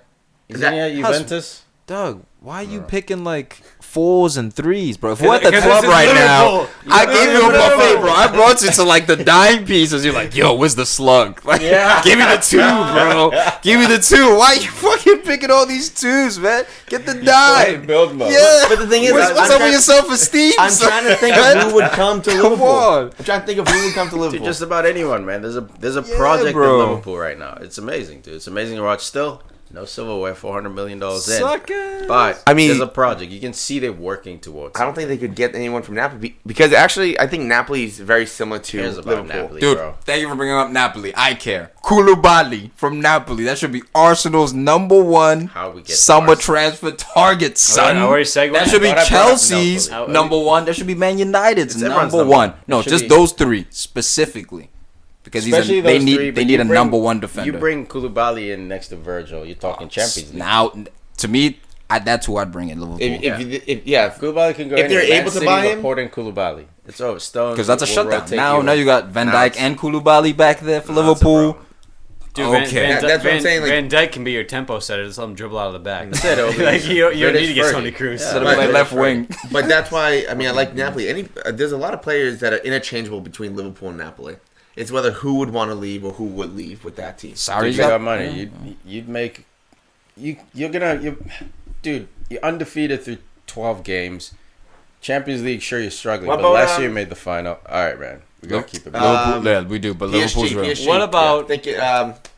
Is that Juventus? Doug, why are you picking like 4s and 3s, bro? If we're at the club right now, I gave you a buffet, bro. I brought you to like the dime pieces. You're like, yo, where's the slug? Like, give me the 2, bro. Give me the 2. Why are you fucking picking all these 2s, man? Get the dime. Build mode. Yeah. But the thing is, what's up with your self-esteem? I'm trying to think of who would come to Liverpool. Come on. I'm trying to think of who would come to Liverpool. Dude, just about anyone, man. There's a project in Liverpool right now. It's amazing, dude. It's amazing to watch. Still, no silverware, $400 million in. But I mean, there's a project. You can see they're working towards. I don't think they could get anyone from Napoli because actually, I think Napoli is very similar to Liverpool. Napoli, dude, bro. Thank you for bringing up Napoli. I care. Koulibaly from Napoli. That should be Arsenal's #1 summer transfer target, son. That should be Chelsea's #1. That should be Man United's #1. No, just those 3 specifically. Because they need a #1 defender. You bring Koulibaly in next to Virgil. You're talking Champions League. Now, to me, that's who I'd bring in Liverpool. If Koulibaly can go if they're able to buy him, Port in Koulibaly. It's over. Stones. Because that's a shutdown. Now you got Van Dijk and Koulibaly back there for Liverpool. Dude, okay, that's what I'm saying. Like, Van Dijk can be your tempo setter. Just let him dribble out of the back. That's it. Like you don't need to get Tony Kroos. Like left wing. But that's why I like Napoli. There's a lot of players that are interchangeable between Liverpool and Napoli. It's whether who would want to leave or who would leave with that team. Sorry, you got money. You'd make. You're gonna. dude, you're undefeated through 12 games. Champions League, sure you're struggling, What but about, last year you made the final. All right, man, we gotta keep it. Liverpool, yeah, we do, but Liverpool's real. PSG. What about- Think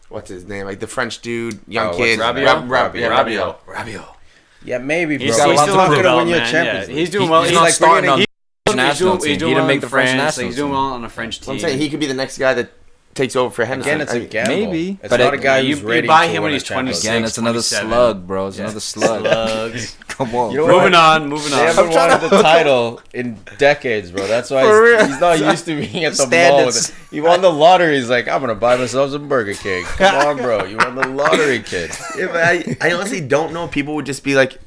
what's his name? Like the French dude, young what's kid, his name? Rabiot. Yeah, maybe, bro. He's got a lot still to in prove. gonna win your development, Champions yeah. League. He's doing well. He's He's not like starting on the he's national doing team. He well didn't make in the French France, national he's doing team. well on a French team. I'm saying he could be the next guy that takes over for Henderson. Again, it's a gamble. Maybe, It's but not a guy you- who's you ready buy to him when win a he's Champions 26. League. Again, it's another 27. slug, bro. It's another slug. Slugs. Come on. You know what? Moving on. They haven't won the title in decades, bro. That's why he's not used to being at the mall. Standards. He won the lottery. He's like, I'm gonna buy myself some Burger King. Come on, bro. You won the lottery, kid. Yeah, but I honestly don't know. People would just be like,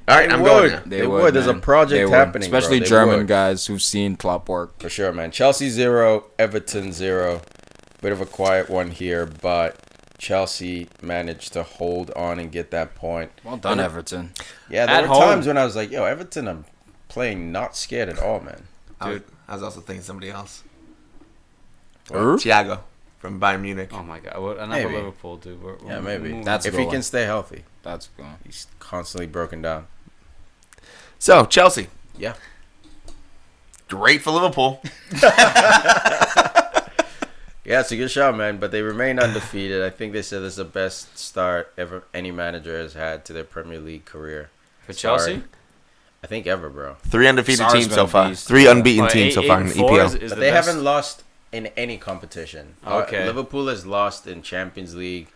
"All right, They I'm would. going." Now. They would. There's a project They would. happening, bro. especially They German would. guys who've seen Klopp work. For sure, man. Chelsea 0, Everton 0. Bit of a quiet one here, but Chelsea managed to hold on and get that point. Well done, Everton. Yeah, there At were home. times when I was like, yo, Everton are playing not scared at all, man. I was also thinking somebody else. Er? Thiago from Bayern Munich. Oh my god! Enough of Maybe. Liverpool, dude. Yeah, maybe. moving That's on. If a he good can one. stay healthy. That's good. He's constantly broken down. So Chelsea, Yeah. great for Liverpool. Yeah, it's a good shot, man. But they remain undefeated. I think they said this is the best start ever any manager has had to their Premier League career. For Chelsea. Sorry. I think ever, bro. 3 undefeated Sar's teams been so a far. beast. 3 unbeaten Well, teams so 8 far in and the 4 EPL. is But the they best. haven't lost in any competition. Okay. Liverpool has lost in Champions League.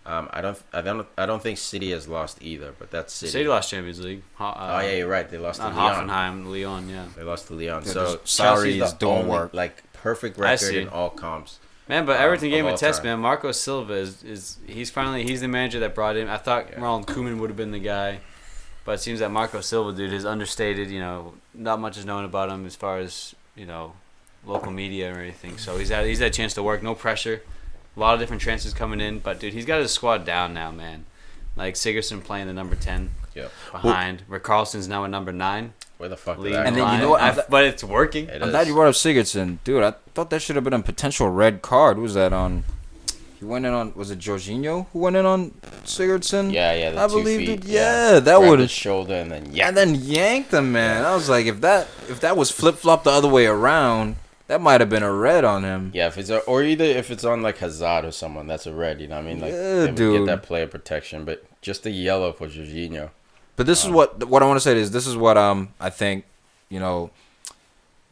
I don't think City has lost either. But that's City. City lost Champions League. Oh yeah, you're right. They lost to Not Lyon. Hoffenheim, Lyon. Yeah. They lost to Lyon. Yeah, So just Sarri Chelsea's is the doing only, work. like perfect I record see. in all comps. Man, but Everton gave him of a all test, time. man. Marco Silva is he's the manager that brought him. I thought Ronald Koeman would have been the guy, but it seems that Marco Silva, dude, is understated. You know, not much is known about him as far as local media or anything. So he's had a chance to work, no pressure. A lot of different transfers coming in, but dude, he's got his squad down now, man. Like Sigurdsson playing the number 10 Yep. behind. Rick Carlson's now at number 9. Where the fuck did Lead that And come then you line. know what? But it's working. It I'm is. glad you brought up Sigurdsson. Dude, I thought that should have been a potential red card. Who was that on? He went in on, was it Jorginho who went in on Sigurdsson? Yeah, the I 2 believe feet. it. Yeah, that Grabbed would his have. shoulder and then And then yanked him, man. I was like, if that was flip flop the other way around, that might have been a red on him. Yeah, if it's on like Hazard or someone, that's a red. You know what I mean? Like Yeah, they would dude. get that player protection, but just a yellow for Jorginho. But this is what I want to say is this is what I think,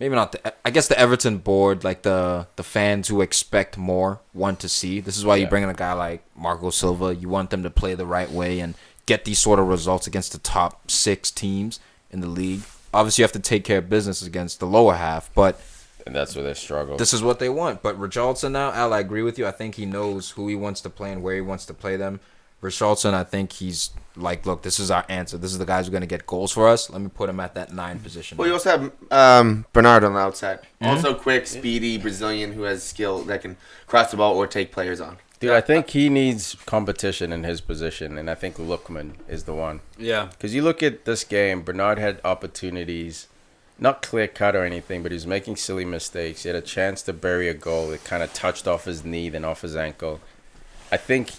maybe not I guess the Everton board, like the fans who expect more want to see. This is why you bring in a guy like Marco Silva. You want them to play the right way and get these sort of results against the top 6 teams in the league. Obviously, you have to take care of business against the lower half, but And that's where they struggle. this is what they want. But Richarlison now, Al, I agree with you. I think he knows who he wants to play and where he wants to play them. Richarlison, I think he's like, look, this is our answer. This is the guys who are going to get goals for us. Let me put him at that 9 position. Well, you also have Bernard on the outside. Also quick, speedy Brazilian who has skill that can cross the ball or take players on. Dude, I think he needs competition in his position, and I think Lookman is the one. Yeah. Because you look at this game, Bernard had opportunities, not clear cut or anything, but he was making silly mistakes. He had a chance to bury a goal. It kind of touched off his knee, then off his ankle. I think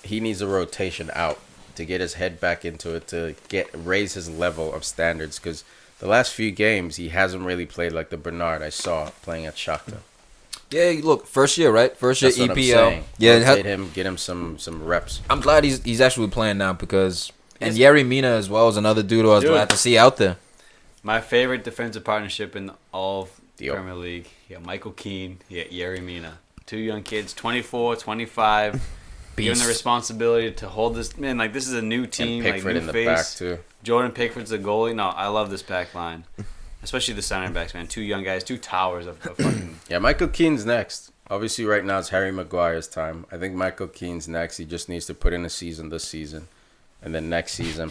he needs a rotation out to get his head back into it, to raise his level of standards. Because the last few games, he hasn't really played like the Bernard I saw playing at Shakhtar. Yeah, look, first year, right? First year That's what I'm EPL. saying. Yeah, Get him some reps. I'm glad he's actually playing now because and Yerry Mina as well is another dude who I was glad to see out there. My favorite defensive partnership in all of Deal. Premier League. Yeah, Michael Keane. Yeah, Yerry Mina. 2 young kids, 24, 25. Given the responsibility to hold this man, like this is a new team, And like Pickford new in the face. back too. Jordan Pickford's the goalie. No, I love this back line, especially the center backs, man. 2 young guys, 2 towers of fucking. Yeah, Michael Keane's next. Obviously, right now it's Harry Maguire's time. I think Michael Keane's next. He just needs to put in a season this season, and then next season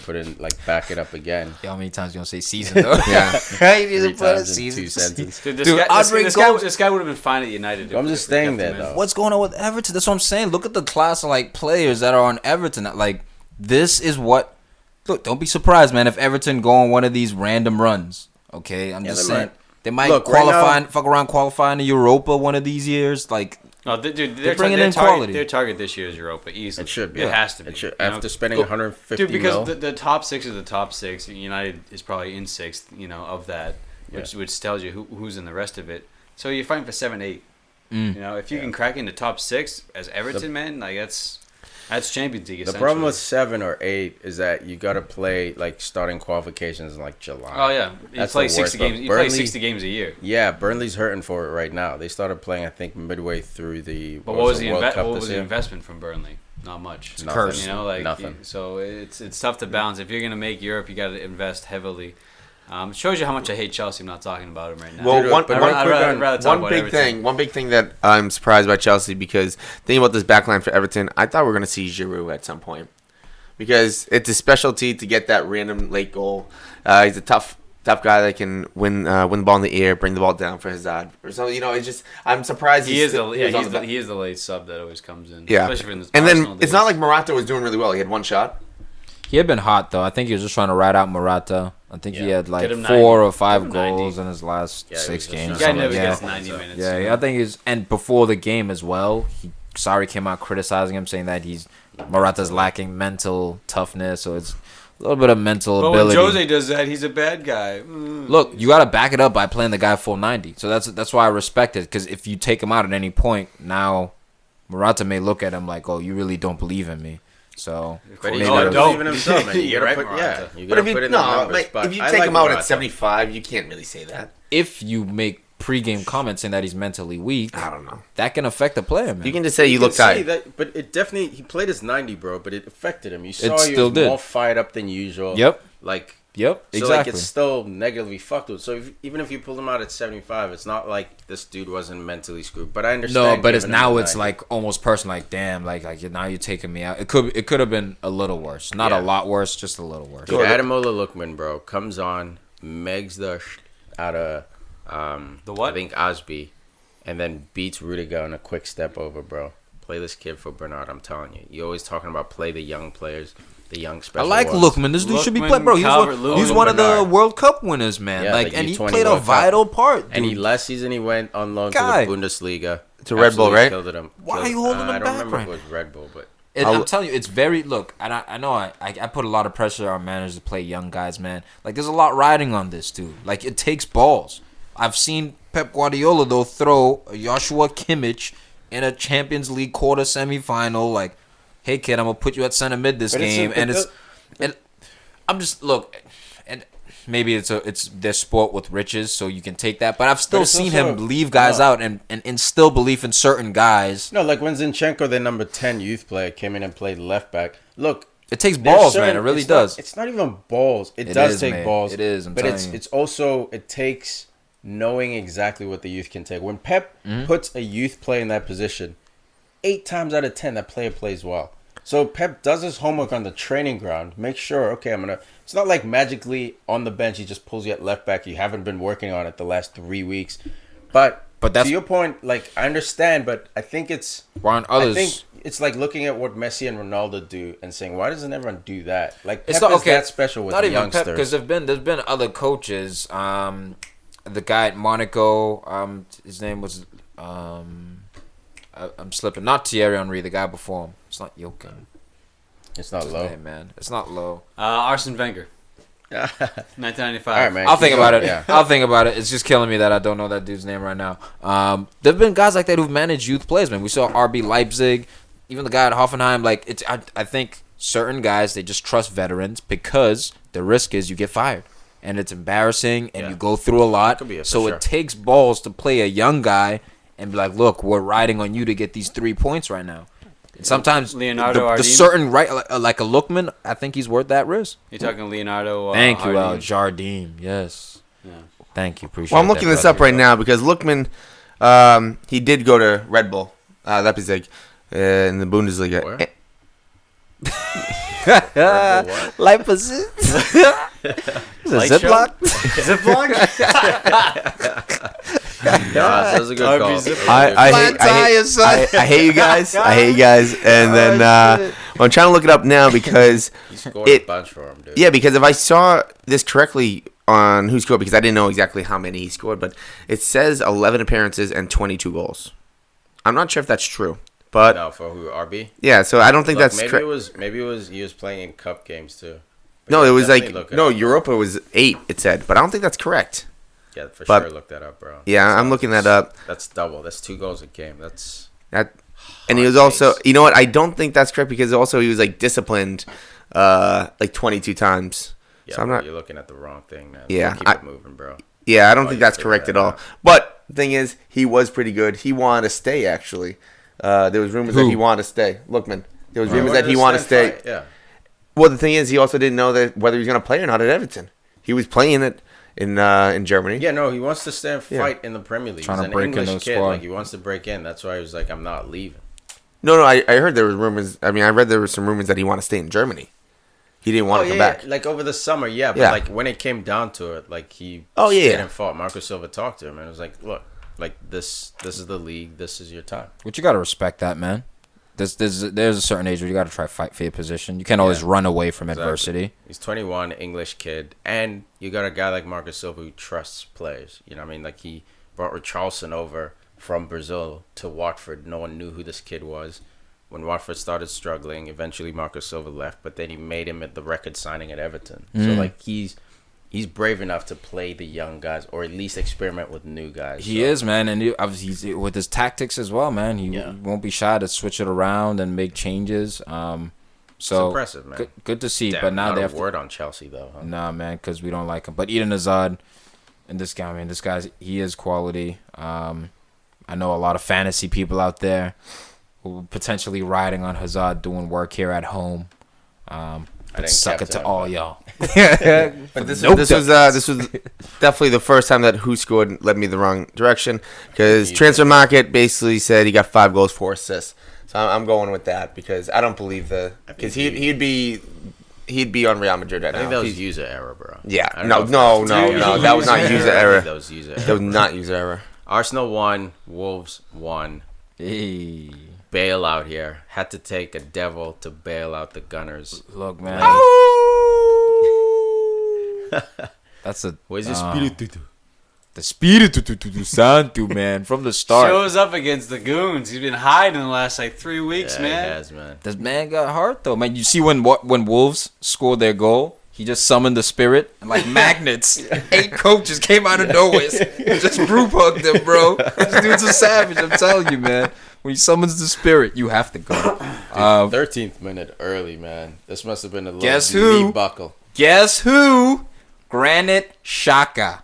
back it up again. Yeah, how many times you gonna say season though? Yeah. Three times in 2 sentences. Dude, Dude, Andre Gomes- this guy would have been fine at United. I'm just staying there, though. What's going on with Everton? That's what I'm saying. Look at the class of like players that are on Everton. Like this is what. Look, don't be surprised, man. If Everton go on one of these random runs, okay, I'm just they saying might. they might Look, right qualify, now- fuck around qualifying to Europa one of these years. Like No, dude, they're bringing in quality. Their target this year is Europa, easily. It should be. It has to be. It should. After spending 150 dude, because the top 6 are the top 6. United is probably in 6th, of that, which tells you who's in the rest of it. So you're fighting for 7, 8. If you can crack into top 6 as Everton, man, like that's Champions League. The problem with 7 or 8 is that you got to play like starting qualifications in like July. Oh yeah, you play 60 games. You play 60 games a year. Yeah, Burnley's hurting for it right now. They started playing, I think, midway through the. But what was the investment from Burnley? Not much. It's cursed. Nothing. So it's tough to balance. If you're gonna make Europe, you got to invest heavily. It shows you how much I hate Chelsea. I'm not talking about them right now. Well, one big thing that I'm surprised by Chelsea, because thinking about this backline for Everton, I thought we were going to see Giroud at some point, because it's a specialty to get that random late goal. He's a tough guy that can win the ball in the air, bring the ball down for Hazard or something. It's just, I'm surprised he is the late sub that always comes in. Yeah, and then it's not like Morata was doing really well. He had one shot. He had been hot though. I think he was just trying to ride out Morata. I think he had like 4 or 5 goals in his last 6 games. The guy never gets 90 minutes. Yeah, I think he's, and before the game as well, Sarri came out criticizing him, saying that Morata's lacking mental toughness, so it's a little bit of mental ability. But when Jose does that, he's a bad guy. Look, you got to back it up by playing the guy full 90. So that's why I respect it, because if you take him out at any point, now Morata may look at him like, oh, you really don't believe in me. So, but he's not believing himself, man. You gotta but if you take him out at 75, you can't really say that. If you make pre-game comments saying that he's mentally weak, I don't know. That can affect the player, man. You can just say you look tired. But it definitely, he played his 90, bro. But it affected him. You saw he was more fired up than usual. Yep. So exactly. It's still negatively fucked with. So even if you pull him out at 75, it's not like this dude wasn't mentally screwed. But I understand. No, but it's like almost personal. Like, damn, like now you're taking me out. It could have been a little worse. Not a lot worse, just a little worse. Dude, Ademola Lookman, bro, comes on, megs the out of the what? I think Osby, and then beats Rudiger on a quick step over, bro. Play this kid for Bernard. I'm telling you. You're always talking about play the young players. The young special. I like Lookman. This dude should be playing, bro. He's one of the World Cup winners, man. Yeah, and he played a vital part. Dude. And last season he went on loan to the Bundesliga to Red Bull, right? Why are you holding him back? I don't remember if it was Red Bull, but I'm telling you, it's very and I know I put a lot of pressure on managers to play young guys, man. Like there's a lot riding on this, dude. Like it takes balls. I've seen Pep Guardiola though throw Joshua Kimmich in a Champions League quarter semifinal, like, hey kid, I'm gonna put you at center mid this game, and I'm just and maybe it's their sport with riches, so you can take that. But I've still seen him leave guys out and instill belief in certain guys. No, like when Zinchenko, their number 10 youth player, came in and played left back. Look, it takes balls, man. It really does. It's not even balls. It does take balls. It is. But it's also it takes knowing exactly what the youth can take. When Pep puts a youth player in that position, 8 times out of 10 that player plays well. So Pep does his homework on the training ground. Make sure, okay, it's not like magically on the bench he just pulls you at left back. You haven't been working on it the last 3 weeks. But that's, to your point, like I understand, but I think it's I think it's like looking at what Messi and Ronaldo do and saying, why doesn't everyone do that? Like Pep is that special with the youngsters. Because there's been other coaches. The guy at Monaco, his name was I'm slipping. Not Thierry Henry, the guy before him. It's not Joachim. It's not Low. Man. It's not Low. Arsene Wenger. 1995. All right, man. I'll think about it. Yeah. I'll think about it. It's just killing me that I don't know that dude's name right now. There've been guys like that who've managed youth players, man. We saw RB Leipzig, even the guy at Hoffenheim. Like I think certain guys, they just trust veterans because the risk is you get fired. And it's embarrassing, and you go through a lot. So it takes balls to play a young guy and be like, look, we're riding on you to get these 3 points right now. And sometimes Leonardo the certain like a Lookman, I think he's worth that risk. You're talking Leonardo. Thank you, Jardim. Yes. Yeah. Thank you. Appreciate. Well, I'm looking this up right now because Lookman, he did go to Red Bull, Leipzig, in the Bundesliga. Where? Leipzig. Ziploc. Ziploc. That was a good call. I hate you guys. I hate you guys. And then I'm trying to look it up now because he scored a bunch for him, dude. Yeah, because if I saw this correctly on who scored, because I didn't know exactly how many he scored, but it says 11 appearances and 22 goals. I'm not sure if that's true. But no, for who, RB? Yeah, so I don't think that's maybe it was he was playing in cup games too. But no, it was like Europa was 8. It said, but I don't think that's correct. Yeah, sure. Look that up, bro. Yeah, I'm looking that up. That's double. That's 2 goals a game. That's that. And he was also, you know what? I don't think that's correct because also he was like disciplined, like 22 times. Yeah, so I'm not. You're looking at the wrong thing, man. Yeah, keep it moving, bro. Yeah, I don't think that's correct at all. But the thing is, he was pretty good. He wanted to stay. Actually, there was rumors that he wanted to stay. Lookman. There was rumors that he wanted to stay. Yeah. Well, the thing is, he also didn't know that whether he was going to play or not at Everton. He was playing it in Germany. Yeah, no, he wants to stay and fight in the Premier League. Trying He's to an break in English kid. squad. Like, he wants to break in. That's why he was like, I'm not leaving. No, I heard there was rumors. I mean, I read there were some rumors that he wanted to stay in Germany. He didn't want to come back. Like over the summer, but like when it came down to it, like he stayed and fought. Marco Silva talked to him and it was like, look, like this is the league. This is your time. But you got to respect that, man. There's a certain age where you got to try to fight for your position. You can't always run away from adversity. He's 21, English kid, and you got a guy like Marco Silva who trusts players. You know what I mean? Like he brought Richarlison over from Brazil to Watford. No one knew who this kid was. When Watford started struggling, eventually Marco Silva left, but then he made him at the record signing at Everton. So like he's brave enough to play the young guys or at least experiment with new guys. He is, man, and he's with his tactics as well, man. He won't be shy to switch it around and make changes. So it's impressive, man. Good to see. Damn, but now not they a have word on Chelsea though. Huh? Nah, man, because we don't like him. But Eden Hazard and this guy, man, he is quality. I know a lot of fantasy people out there who potentially riding on Hazard doing work here at home. But suck it to all y'all. But this was definitely the first time that Who Scored led me the wrong direction because Transfer Market basically said he got 5 goals, 4 assists. So I'm going with that because I don't believe because he'd be on Real Madrid right now. I think that was user error, bro. Yeah, no, that was not user error. That was user error. That was not user error. Arsenal won, Wolves won. Hey. Bail out here. Had to take a devil to bail out the Gunners. Look, man. That's a... Where's the Spiritu? The Spiritu Santo, man, from the start. Shows up against the Goons. He's been hiding the last, 3 weeks, man. He has, man. This man got heart, though. Man, you see when Wolves scored their goal, he just summoned the spirit. And like magnets, 8 coaches came out of nowhere. Just group hugged them, bro. This dude's a savage, I'm telling you, man. When he summons the spirit, you have to go. 13th minute early, man. This must have been a little knee buckle. Guess who? Garnett Xhaka.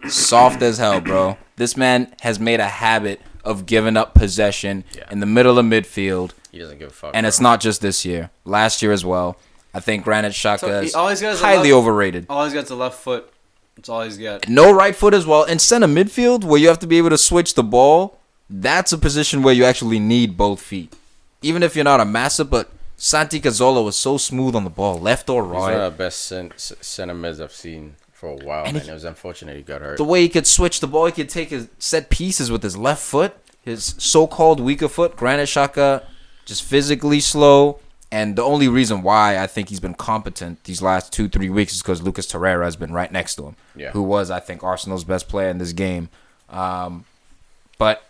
Soft as hell, bro. This man has made a habit of giving up possession in the middle of midfield. He doesn't give a fuck. And it's not just this year. Last year as well. I think Garnett Xhaka is highly overrated. All he's got is a left foot. That's all he's got. No right foot as well. And center midfield, where you have to be able to switch the ball, that's a position where you actually need both feet. Even if you're not a massive, but Santi Cazorla was so smooth on the ball, left or right. He's one of the best center mids I've seen for a while, and it was unfortunate he got hurt. The way he could switch the ball, he could take his set pieces with his left foot, his so-called weaker foot. Garnett Xhaka, just physically slow. And the only reason why I think he's been competent these last 2-3 weeks is because Lucas Torreira has been right next to him, who was, I think, Arsenal's best player in this game. But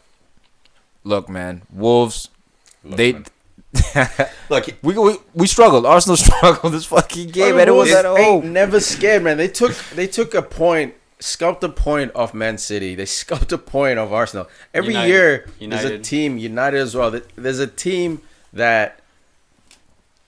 look, man, Wolves, look, we struggled. Arsenal struggled this fucking game, and it was at home. Never scared, man. They took a point, scalped a point off Man City. They scalped a point off Arsenal. Every year, there's a team, United as well. There's a team that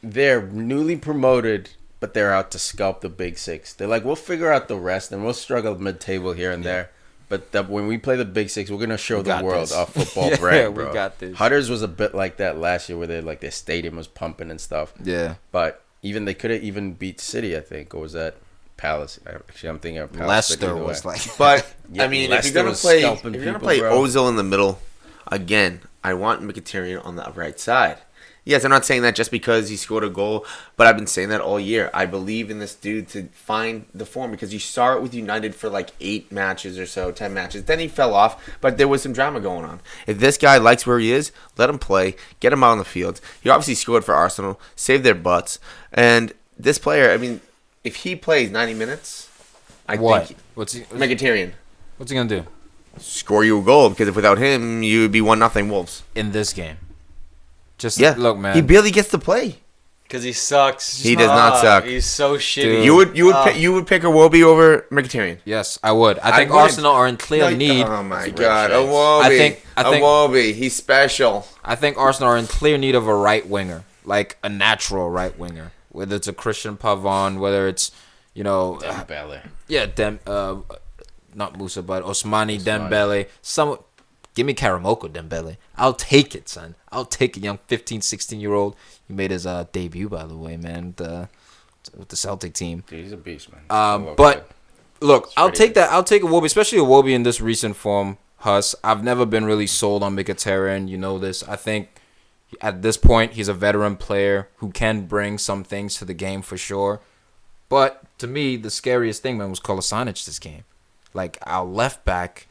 they're newly promoted, but they're out to scalp the big 6. They're like, we'll figure out the rest, and we'll struggle mid-table here and there. But when we play the big 6, we're gonna show the world our football brand, bro. We got this. Hudders was a bit like that last year, where their stadium was pumping and stuff. Yeah. But they could have even beat City, I think, or was that Palace? Actually, I'm thinking of Palace. Leicester was like. But I mean, if you're gonna play Ozil in the middle, again, I want Mkhitaryan on the right side. Yes, I'm not saying that just because he scored a goal, but I've been saying that all year. I believe in this dude to find the form because you saw it with United for 8 matches or so, 10 matches. Then he fell off, but there was some drama going on. If this guy likes where he is, let him play, get him out on the field. He obviously scored for Arsenal, saved their butts. And this player, I mean, if he plays 90 minutes, I think... What's Mkhitaryan. What's he going to do? score you a goal, because if without him, you would be 1-0 Wolves. In this game. Just look, man. He barely gets to play. Because he sucks. He does not suck. He's so shitty. Dude. You would pick Iwobi over Mkhitaryan. Yes, I would. I think Arsenal are in clear need. Oh my god, Iwobi. I think Iwobi, he's special. I think Arsenal are in clear need of a right winger, like a natural right winger. Whether it's a Christian Pavon, whether it's Dembele. Not Musa, but Osmani Dembele. Give me Karamoko Dembele. I'll take it, son. I'll take a young 15, 16-year-old. He made his debut, by the way, man, with the Celtic team. Dude, he's a beast, man. But look, I'll take that. I'll take Iwobi, especially Iwobi in this recent form. Huss, I've never been really sold on Mkhitaryan. You know this. I think at this point he's a veteran player who can bring some things to the game for sure. But to me, the scariest thing, man, was Kolasinac this game. Like our left back.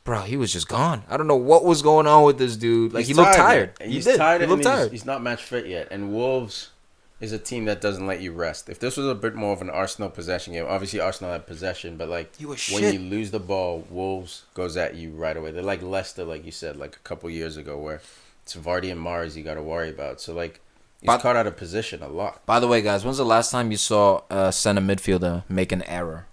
Bro, he was just gone. I don't know what was going on with this dude. Like, he looked tired. He's tired. He looked tired. He's not match fit yet. And Wolves is a team that doesn't let you rest. If this was a bit more of an Arsenal possession game, obviously Arsenal had possession, but like when you lose the ball, Wolves goes at you right away. They're like Leicester, like you said, like a couple years ago, where it's Vardy and Mars you got to worry about. So like he's caught out of position a lot. By the way, guys, when's the last time you saw a center midfielder make an error,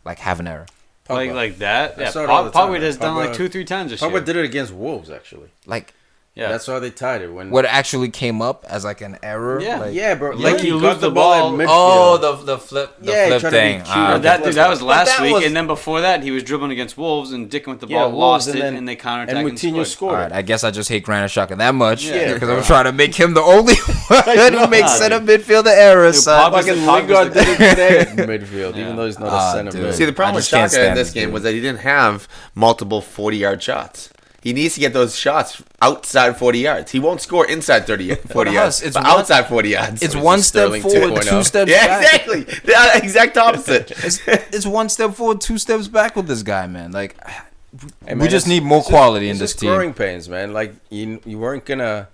like have an error? Like that? Yeah, Pogba has done like 2-3 times this year. Pogba did it against Wolves, actually. Like, yeah, that's why they tied it. What actually came up as like an error? Yeah, bro. Like you lose the ball. Oh, the flip thing. That was last week, and then before that, he was dribbling against Wolves and dicking with the ball, lost it, and they counterattacked and Moutinho scored. All right, I guess I just hate Granit Xhaka that much because I'm trying to make him the only one who makes center midfielder errors. Fucking Lingard did it today in midfield, even though he's not a center mid. See, the problem with Xhaka in this game was that he didn't have multiple 40-yard shots. He needs to get those shots outside 40 yards. He won't score inside 40 yards, but outside 40 yards. It's one step forward, 2 steps back. Yeah, exactly. The exact opposite. It's 1 step forward, 2 steps back with this guy, man. Like, we just need more quality in this team. It's growing pains, man. Like, you weren't going to,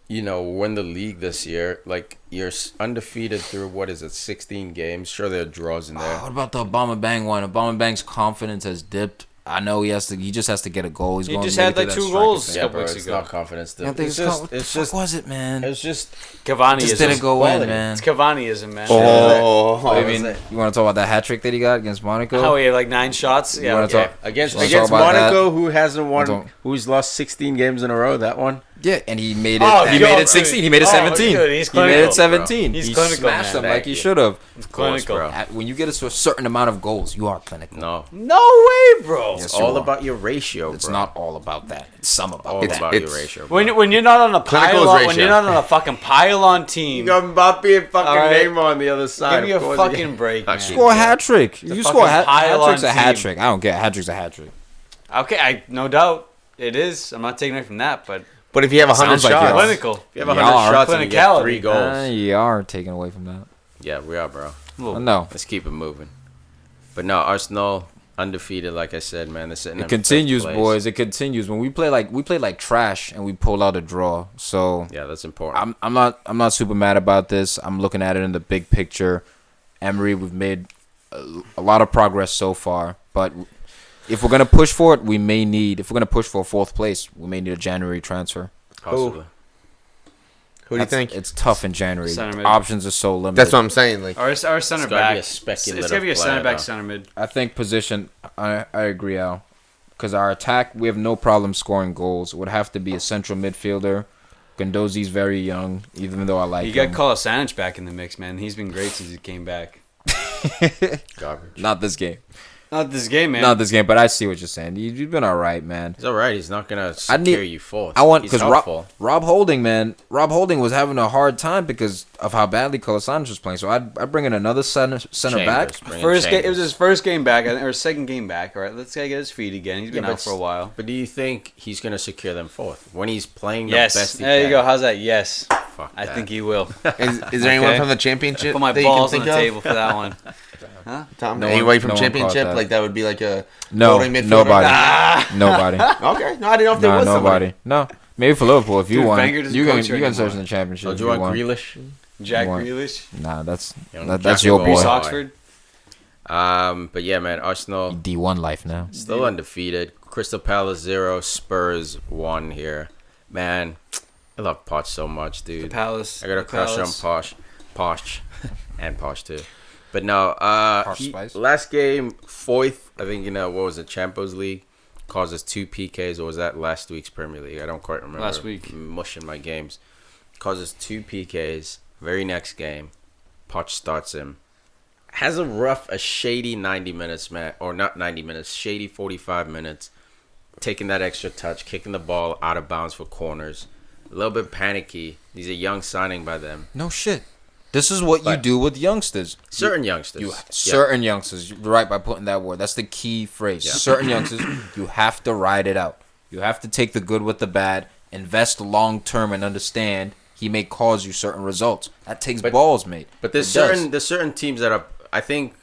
win the league this year. Like, you're undefeated through, 16 games? Sure, there are draws in there. What about the Aubameyang one? Aubameyang's confidence has dipped. I know he just has to get a goal. He just had like 2 goals a couple weeks ago. It's not confidence. It's just was it, man? It's just Cavani. Just didn't go in, man. It's Cavani-ism, man. I mean, you want to talk about that hat trick that he got against Monaco? Oh, he had like 9 shots. Yeah, against Monaco, who hasn't won, who's lost 16 games in a row. That one. Yeah, and he made it. He made it 16. He made it 17. He's clinical, he made it 17. He's he clinical, smashed them like he should have. It's clinical. Bro. When you get to a certain amount of goals, you are clinical. No way, bro. Yes, it's all about your ratio. It's not all about that. It's some about that. All about your ratio. Bro. When you're not on a pylon, when you're not on a fucking pylon team, you got Mbappe and fucking Neymar on the other side. Give me a fucking break, man. Score a hat trick. You score a hat trick's a hat trick. I don't care. Hat trick's a hat trick. Okay, no doubt it is. I'm not taking away from that, but if you have 100 shots, clinical. If you have 100 shots and you get 3 goals, you are taking away from that. Yeah, we are, bro. No, let's keep it moving. But no, Arsenal undefeated, like I said, man. They're sitting. It continues, boys. It continues. When we play like trash and we pull out a draw. So yeah, that's important. I'm not super mad about this. I'm looking at it in the big picture. Emery, we've made a lot of progress so far, but if we're gonna push for it, if we're gonna push for 4th place, we may need a January transfer. Possibly. Who do you think? It's tough in January. Options are so limited. That's what I'm saying. Like our center back. It's gotta be a center back, center mid. I think position. I agree, Al. Because our attack, we have no problem scoring goals. It would have to be a central midfielder. Gondozi's very young, even though I like him. You got Kolasinac back in the mix, man. He's been great since he came back. Garbage. Not this game. Not this game, man. Not this game, but I see what you're saying. You've been all right, man. He's all right. He's not gonna secure you 4th. Because Rob Holding, man. Rob Holding was having a hard time because of how badly Kolasinac was playing. So I'd bring in another center back. It was his first game back, or second game back. All right, let's get his feet again. He's been out for a while. But do you think he's gonna secure them 4th when he's playing the best? There you go. How's that? Yes. Fuck I think he will. Is there anyone from the championship? Put my balls on the table for that one. Huh? Tom, anybody from championship? Like that would be like a nobody. Nobody. Okay, no, I didn't know if there was nobody. Somebody. No, maybe for Liverpool if you want. You can search in the championship. Do you want Grealish? Jack Grealish? Nah, that's your boy. Oxford. But yeah, man, Arsenal D1 life now. still undefeated. Crystal Palace 0, Spurs 1 here. Man, I love Poch so much, dude. The Palace. I got a crush on Poch, and Poch too. But no, last game, fourth, I think, what was it, Champions League, causes 2 PKs, or was that last week's Premier League? I don't quite remember. Last week. I'm mushing my games. Causes 2 PKs, very next game, Poch starts him. Has a shady 90 minutes, man, or not 90 minutes, shady 45 minutes, taking that extra touch, kicking the ball out of bounds for corners, a little bit panicky. He's a young signing by them. No shit. This is what you do with youngsters. Certain youngsters. Certain youngsters. You're right by putting that word. That's the key phrase. Yeah. Certain youngsters, you have to ride it out. You have to take the good with the bad, invest long term, and understand he may cause you certain results. That takes balls, mate. But there's certain teams that are. I think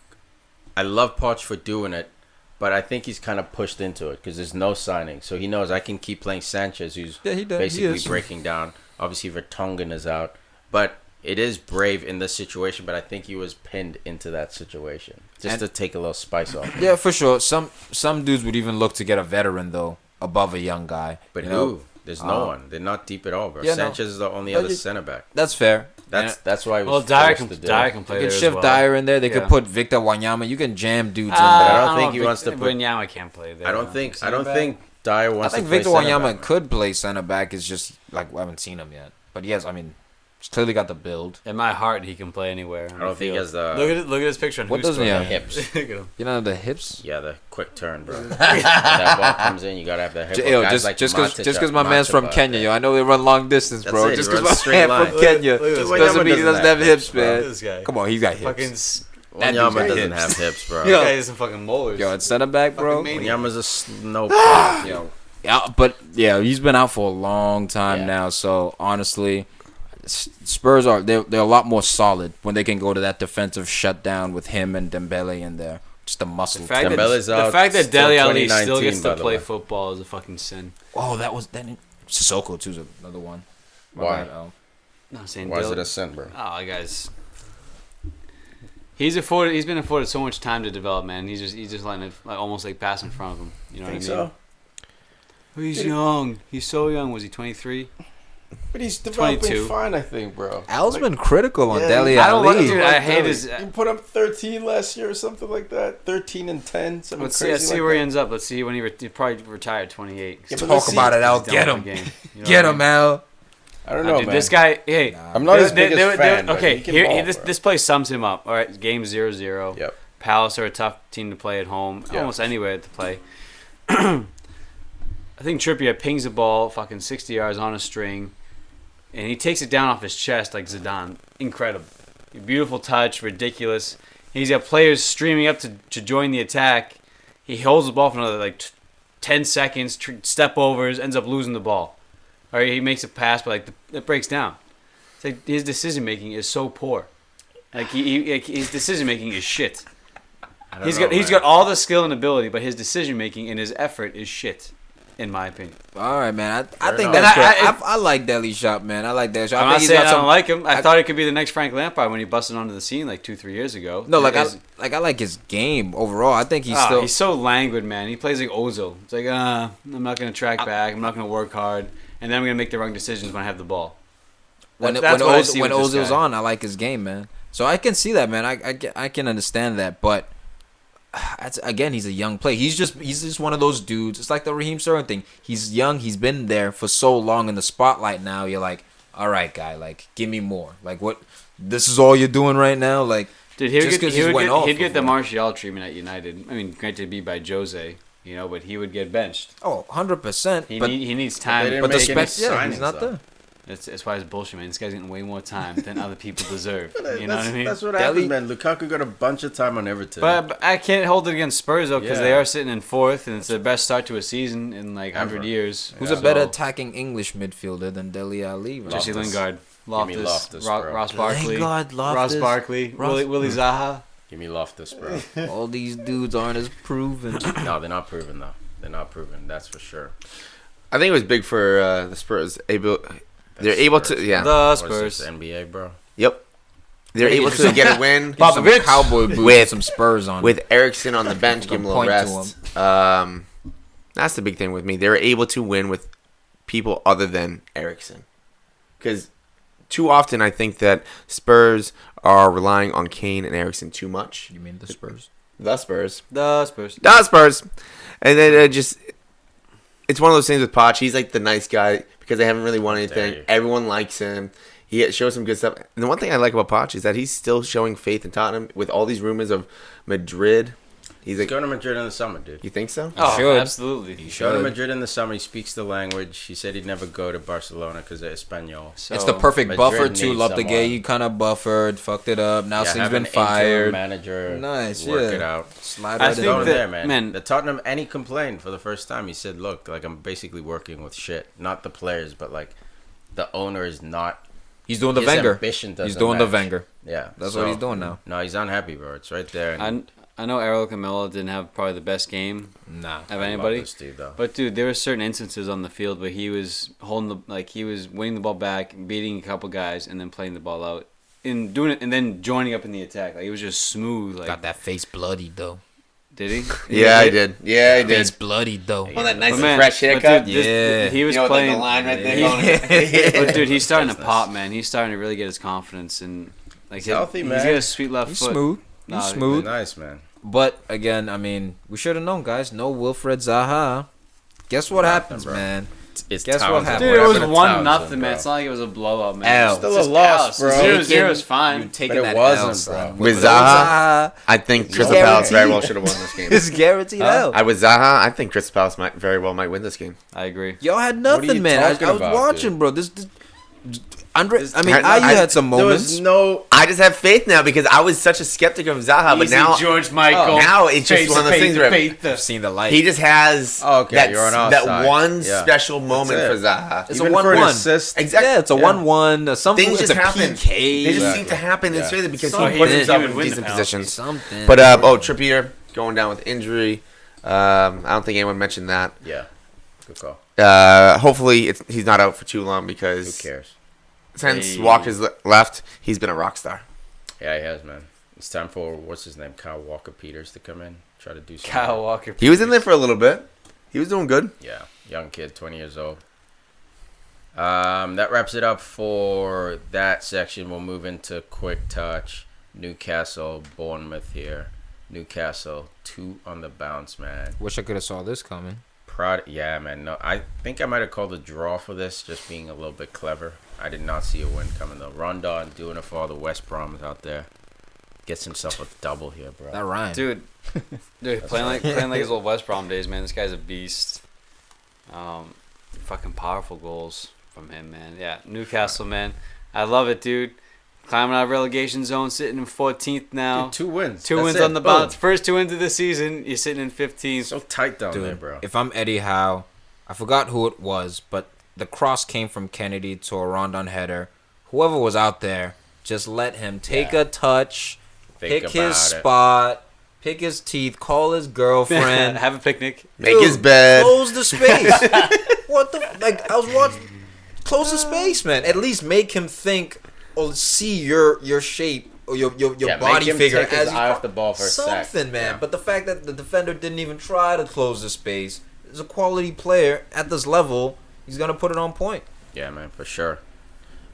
I love Poch for doing it, but I think he's kind of pushed into it because there's no signing. So he knows I can keep playing Sanchez, who's basically breaking down. Obviously, Vertonghen is out, but it is brave in this situation, but I think he was pinned into that situation just to take a little spice off. Yeah, for sure. Some dudes would even look to get a veteran, though, above a young guy. But who? There's no one. They're not deep at all, bro. Yeah, Sanchez is the only other center back. That's fair. That's why. Dyer can play. You can shift Dyer in there. They could put Victor Wanyama. You can jam dudes in there. I don't think he wants to put. Wanyama can't play there. I don't think Dyer wants to play. I think Victor Wanyama could play center back. It's just like we haven't seen him yet. But yes, I mean, he's clearly got the build. In my heart, he can play anywhere. I don't think he has the. Look at his picture. What doesn't he have? Hips. You know the hips? Yeah, the quick turn, bro. When that ball comes in, you gotta have the hips. Just because my man's from Kenya, yo, I know they run long distance, bro. Just because my man's from Kenya doesn't mean he doesn't have hips, man. Come on, he's got hips. Wanyama doesn't have hips, bro. That guy has some fucking molars. Yo, it's center back, bro. Wanyama's a snow pop, yo. Yeah, but yeah, he's been out for a long time now. So honestly, Spurs they're a lot more solid when they can go to that defensive shutdown with him and Dembele in there. Just the muscle. The fact that Dele Alli still gets to play football is a fucking sin. Oh, that was then. Sissoko too is another one. Why? Not saying. Why is it a sin, bro? Oh, guys. He's been afforded so much time to develop, man. He's just letting it almost like pass in front of him. You know what I mean? So? He's young. He's so young. Was he 23? But he's developing fine, I think, bro. Al's been critical on Dele Alli. Dude, I hate his. He put up 13 last year or something like that. 13 and 10. Let's see where he ends up. Let's see when he probably retired 28. Yeah, talk about it, Al. Get him. Get him, Al. I don't know, dude, man. This guy, hey. I'm not his biggest fan. Okay, this play sums him up. All right, game 0-0. Yep. Palace are a tough team to play at home. Yep. Almost anywhere to play. I think Trippier pings the ball fucking 60 yards on a string, and he takes it down off his chest like Zidane. Incredible. Beautiful touch, ridiculous. He's got players streaming up to join the attack. He holds the ball for another 10 seconds, step overs, ends up losing the ball. Or he makes a pass, but it breaks down. It's like his decision making is so poor. His decision making is shit. He's got all the skill and ability, but his decision making and his effort is shit, in my opinion. All right, man. I think that's great. I like Dele's shot, man. I like Dele's shot. I'm not saying I don't like him. I thought it could be the next Frank Lampard when he busted onto the scene 2-3 years ago. No, I like his game overall. I think he's so languid, man. He plays like Ozil. It's like, I'm not going to track back. I'm not going to work hard. And then I'm going to make the wrong decisions when I have the ball. When Ozil's on, I like his game, man. So I can see that, man. I can understand that. But, again, he's a young player. He's just one of those dudes. It's like the Raheem Sterling thing. He's young. He's been there for so long in the spotlight now. You're like, all right, guy, give me more. What? This is all you're doing right now? Dude, he'd get the Martial treatment at United. I mean, granted, it'd be by Jose. But he would get benched. Oh, 100%. He needs time. But the specs, he's not there. That's why it's bullshit, man. This guy's getting way more time than other people deserve. You know what I mean? That's what happened, man. Lukaku got a bunch of time on Everton. But I can't hold it against Spurs, though, because they are sitting in fourth, and it's the best start to a season in 100 years. Who's a better attacking English midfielder than Dele Alli? Jesse Lingard. Loftus, Ross Barkley. Ross Barkley. Willie Zaha. Give me Loftus, bro. All these dudes aren't as proven. No, they're not proven, though. They're not proven, that's for sure. I think it was big for the Spurs. They're able to, yeah. The Spurs. NBA, bro. Yep. they're able to get a win. Some cowboy boots with some Spurs on. With Eriksen on the bench, give him a little rest. That's the big thing with me. They're able to win with people other than Eriksen. Because too often I think that Spurs are relying on Kane and Eriksen too much. You mean the Spurs? The Spurs. The Spurs. The Spurs. And then it's one of those things with Poch. He's like the nice guy because they haven't really won anything. Everyone likes him. He shows some good stuff. And the one thing I like about Poch is that he's still showing faith in Tottenham with all these rumors of Madrid. He's going to Madrid in the summer, dude. You think so? Oh, absolutely. He showed to Madrid in the summer. He speaks the language. He said he'd never go to Barcelona because of Espanol. So it's the perfect Madrid buffer to Lopetegui. Kind of buffered, fucked it up. Now he's been fired. Manager, nice, work it out. Slide right in there, man. The Tottenham, and he complained for the first time. He said, "Look, like I'm basically working with shit. Not the players, but like the owner is not." He's doing the Wenger. He's doing the Wenger. Yeah, that's what he's doing now. No, he's unhappy, bro. It's right there. I know Errol Camelo didn't have probably the best game of anybody. But dude, there were certain instances on the field where he was he was winning the ball back, beating a couple guys, and then playing the ball out, and doing it, and then joining up in the attack. Like it was just smooth. Like got that face bloody though. Did he? Yeah, he did. Yeah, he did. Face bloody though. Oh, that nice and fresh haircut. Dude, he was playing the line right there. But dude, he's starting to pop, man. He's starting to really get his confidence and like healthy, man. He's got a sweet left he's foot. Smooth. He's smooth. Nice, man. But again, I mean, we should have known, guys. No Wilfred Zaha. Guess what happens, man? Guess what happened? Dude, it was 1-0, man. It's not like it was a blowout, man. L. Still a loss, bro. 0-0 is fine. But it wasn't, bro. With Zaha, I think Crystal Palace very well should have won this game. It's guaranteed L. With Zaha, I think Crystal Palace might win this game. I agree. Y'all had nothing, man. I was watching, bro. This Andre, I mean, I had some moments. I just have faith now because I was such a skeptic of Zaha, but now George Michael. Now it's just one of those things where I've seen the light. He just has that one special moment for Zaha. It's a 1-1. Exactly. Yeah, it's a 1-1. Something things just happen. PK. They just seem to happen in his favor because he puts himself in decent positions. But Trippier going down with injury. I don't think anyone mentioned that. Yeah, good call. Hopefully he's not out for too long because who cares? Since Walker's left, he's been a rock star. Yeah, he has, man. It's time for, what's his name, Kyle Walker-Peters to come in, try to do something. Kyle Walker. He was in there for a little bit. He was doing good. Yeah, young kid, 20 years old. That wraps it up for that section. We'll move into quick touch. Newcastle, Bournemouth here. Newcastle, 2 on the bounce, man. Wish I could have saw this coming. Yeah, man. No, I think I might have called a draw for this, just being a little bit clever. I did not see a win coming though. Rondon doing it for all the West Broms out there. Gets himself a double here, bro. That rhyme. Dude, playing like his old West Brom days, man. This guy's a beast. Fucking powerful goals from him, man. Yeah, Newcastle, man. I love it, dude. Climbing out of relegation zone, sitting in 14th now. Dude, 2 wins. Two wins on the bounce. First 2 wins of the season. You're sitting in 15th. So tight down there, bro. If I'm Eddie Howe, I forgot who it was, but the cross came from Kennedy to a Rondon header. Whoever was out there, just let him take a touch, pick his spot, pick his teeth, call his girlfriend, have a picnic, make his bed, close the space. What the? Like I was watching. Close the space, man. At least make him think or see your shape or your body figure take his eye off the ball for something, man. Yeah. But the fact that the defender didn't even try to close the space, is a quality player at this level. He's gonna put it on point. Yeah, man, for sure.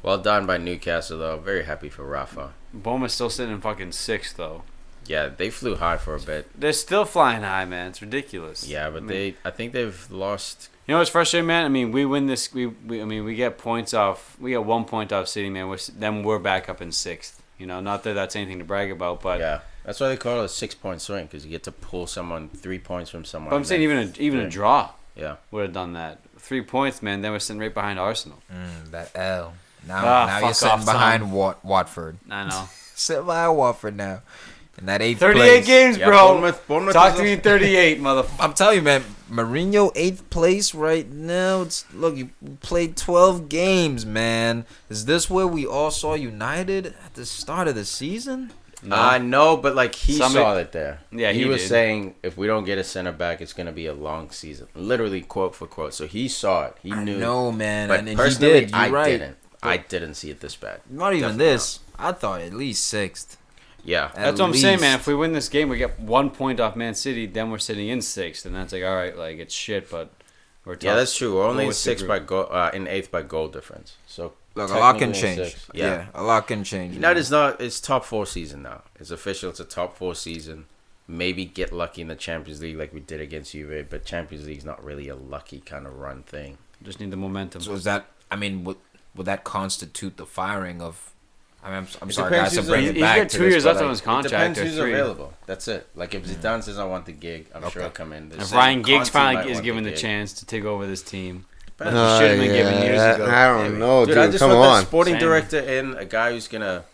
Well done by Newcastle, though. Very happy for Rafa. Bournemouth's still sitting in fucking 6th, though. Yeah, they flew high for a bit. They're still flying high, man. It's ridiculous. Yeah, but I think they've lost. You know what's frustrating, man? I mean, we win this. We get points off. We get 1 point off City, man. Then we're back up in 6th. You know, not that that's anything to brag about, but yeah, that's why they call it a 6-point swing because you get to pull someone 3 points from someone. But I'm saying even a draw. Yeah, would have done that. 3 points, man. Then we're sitting right behind Arsenal. That L. Now you're sitting behind Watford. I know. Sitting behind Watford now. In that 8th 38 place. games, bro. Bournemouth Talk to me in 38, motherfucker. I'm telling you, man. Mourinho 8th place right now. Look, you played 12 games, man. Is this where we all saw United at the start of the season? No, but like he saw it there. Yeah, he was saying if we don't get a center back, it's gonna be a long season. Literally quote for quote. So he saw it. He knew. No, man. But and personally, he did. You're right. I didn't see it this bad. Not even this. I thought at least sixth. Yeah, that's what I'm saying, man. If we win this game, we get 1 point off Man City. Then we're sitting in sixth, and that's like, all right, like it's shit, but we're top. Yeah, that's true. We're only in sixth by goal, in eighth by goal difference. So look, a lot can change. Yeah, a lot can change. That is not. It's top 4 season now. It's official. It's a top 4 season. Maybe get lucky in the Champions League like we did against Juve, but Champions League's not really a lucky kind of run thing. Just need the momentum. So is that? I mean, would that constitute the firing of? I mean, I'm sorry, guys, to bring it back. He's got 2 years left on his contract. It depends who's available. That's it. Like if Zidane says I want the gig, I'm sure he'll come in. If Ryan Giggs finally is given the chance to take over this team, he should have been given years ago. I don't know, dude. I just Come want on. that sporting director in, a guy who's gonna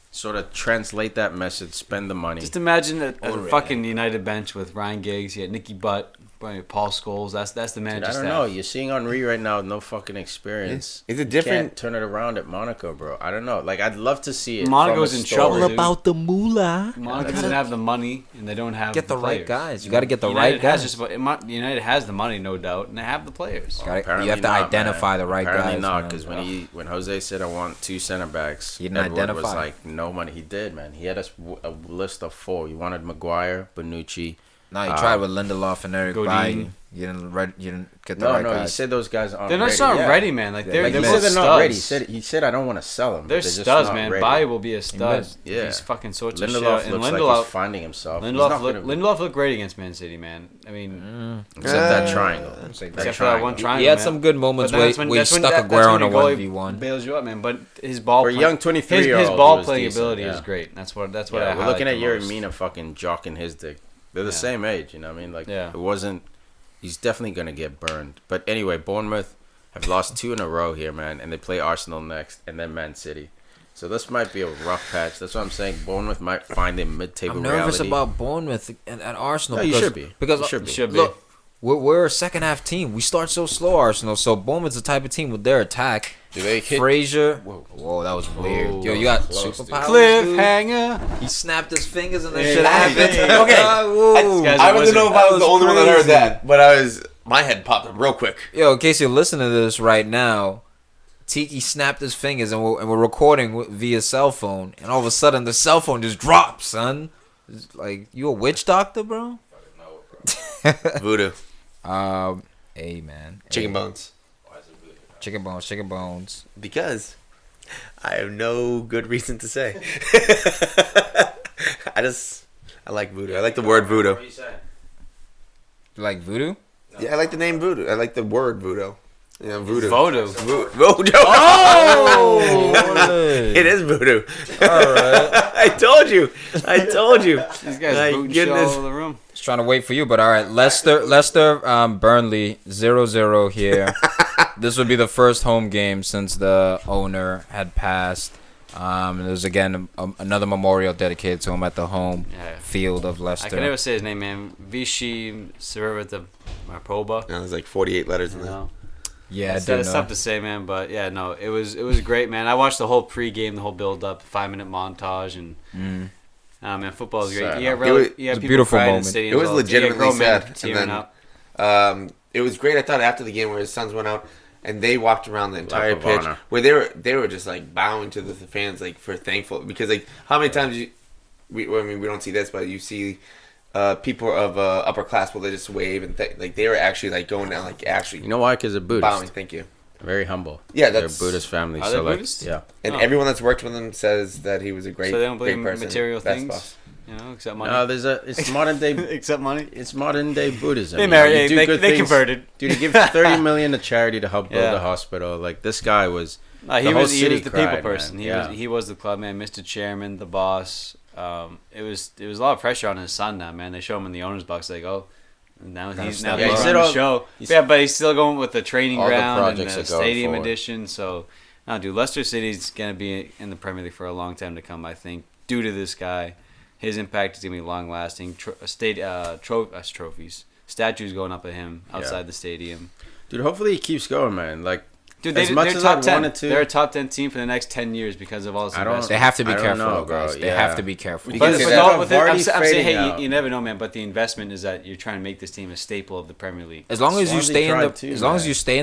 sort of translate that message, spend the money. Just imagine a fucking United bench with Ryan Giggs, you had Nicky Butt, Paul Scholes. That's the man. I don't know. You're seeing Henry right now with no fucking experience. Is it different? Can't turn it around at Monaco, bro. I don't know. Like I'd love to see it. Monaco's in trouble. All about the moolah. Monaco doesn't have the money, and they don't have the right players. guys. You got to get the United right guys. United has the money, no doubt, and they have the players. You have to identify the right guys. Apparently not, because when Jose said I want 2 center backs, he didn't Edward was like no money. He did, man. He had a list of 4. He wanted Maguire, Bonucci. No, he tried with Lindelof and Eric Bailly. You didn't get the right guys. No, he said those guys aren't ready. They're not ready, man. Like they're not ready. He said I don't want to sell them. They're studs, man. Bailly will be a stud. Yeah. He's fucking sorts of Lindelof shit. looks like he's finding himself. Lindelof looked great against Man City, man. I mean, except that triangle. Except for that one triangle. He had some good moments where he stuck Aguero in a 1v1. Bails you up, man. But his ball for a young 23-year-old, his ball playing ability is great. That's what I we're looking at Yerry Mina fucking jocking his dick. They're the same age, you know what I mean? Like, it wasn't... He's definitely going to get burned. But anyway, Bournemouth have lost 2 in a row here, man. And they play Arsenal next and then Man City. So this might be a rough patch. That's what I'm saying. Bournemouth might find a mid-table reality. I'm nervous about Bournemouth and Arsenal. No, you should be. Because you should be. Look, we're a second-half team. We start so slow, Arsenal. So Bournemouth's the type of team with their attack. Do they hit? Frazier. Whoa, that was weird. Yo, you got superpowers. Cliffhanger. He snapped his fingers and that shit happened. Okay. I don't know if I was the only one that heard that, but my head popped up real quick. Yo, in case you're listening to this right now, Tiki snapped his fingers and we're recording via cell phone, and all of a sudden the cell phone just drops, son. It's like, you a witch doctor, bro? Voodoo. Hey, man. Chicken bones. Chicken bones. Because I have no good reason to say. I like voodoo. I like the word voodoo. You like voodoo? Yeah, I like the name voodoo. I like the word voodoo. Yeah, voodoo. Voodoo. Voodoo. Oh! It is voodoo. All right. I told you. These guys booting all over the room. Just trying to wait for you, but all right. Leicester, Burnley, 0-0 here. This would be the first home game since the owner had passed. There's again another memorial dedicated to him at the home field of Leicester. I can never say his name, man. Vichy Servata Marpoba. There's like 48 letters in there. Yeah, it's tough to say, man. But yeah, no, it was great, man. I watched the whole pre-game, the whole build-up, 5-minute montage, and man, football is great. It was a beautiful moment. It was legitimately sad. Tearing up. It was great. I thought after the game where his sons went out and they walked around the entire pitch, where they were just like bowing to the fans, like for thankful, because like how many times we don't see this, but you see people of upper class will they just wave and like they were actually like going down, like actually. You know why? Because they're Buddhist. Bowing. Thank you. Very humble. Yeah, they're a Buddhist family. Are they Buddhist? Yeah. And everyone that's worked with him says that he was a great, so they don't believe great person. Material Best things. boss. You know, except money. No, it's modern day. Except money. It's modern day Buddhism. They married. They converted. Dude, he gives $30 million to charity to help build the hospital. Like this guy was. He was the people cried, person. He was the club man, Mr. Chairman, the boss. It was a lot of pressure on his son now, man. They show him in the owner's box, like, oh, now he's on the show. Yeah, but he's still going with the training ground and the stadium edition. So, no, dude, Leicester City's gonna be in the Premier League for a long time to come, I think, due to this guy. His impact is gonna be long lasting. Trophies, statues going up at him outside the stadium. Dude, hopefully he keeps going, man. Like Dude, as much as I wanted to, they're a top 10 team for the next 10 years because of all this investment. They have to be careful, know, bro. guys. They have to be careful. Because I'm saying, hey, out. you never know, man. But the investment is that you're trying to make this team a staple of the Premier League. As long as you stay in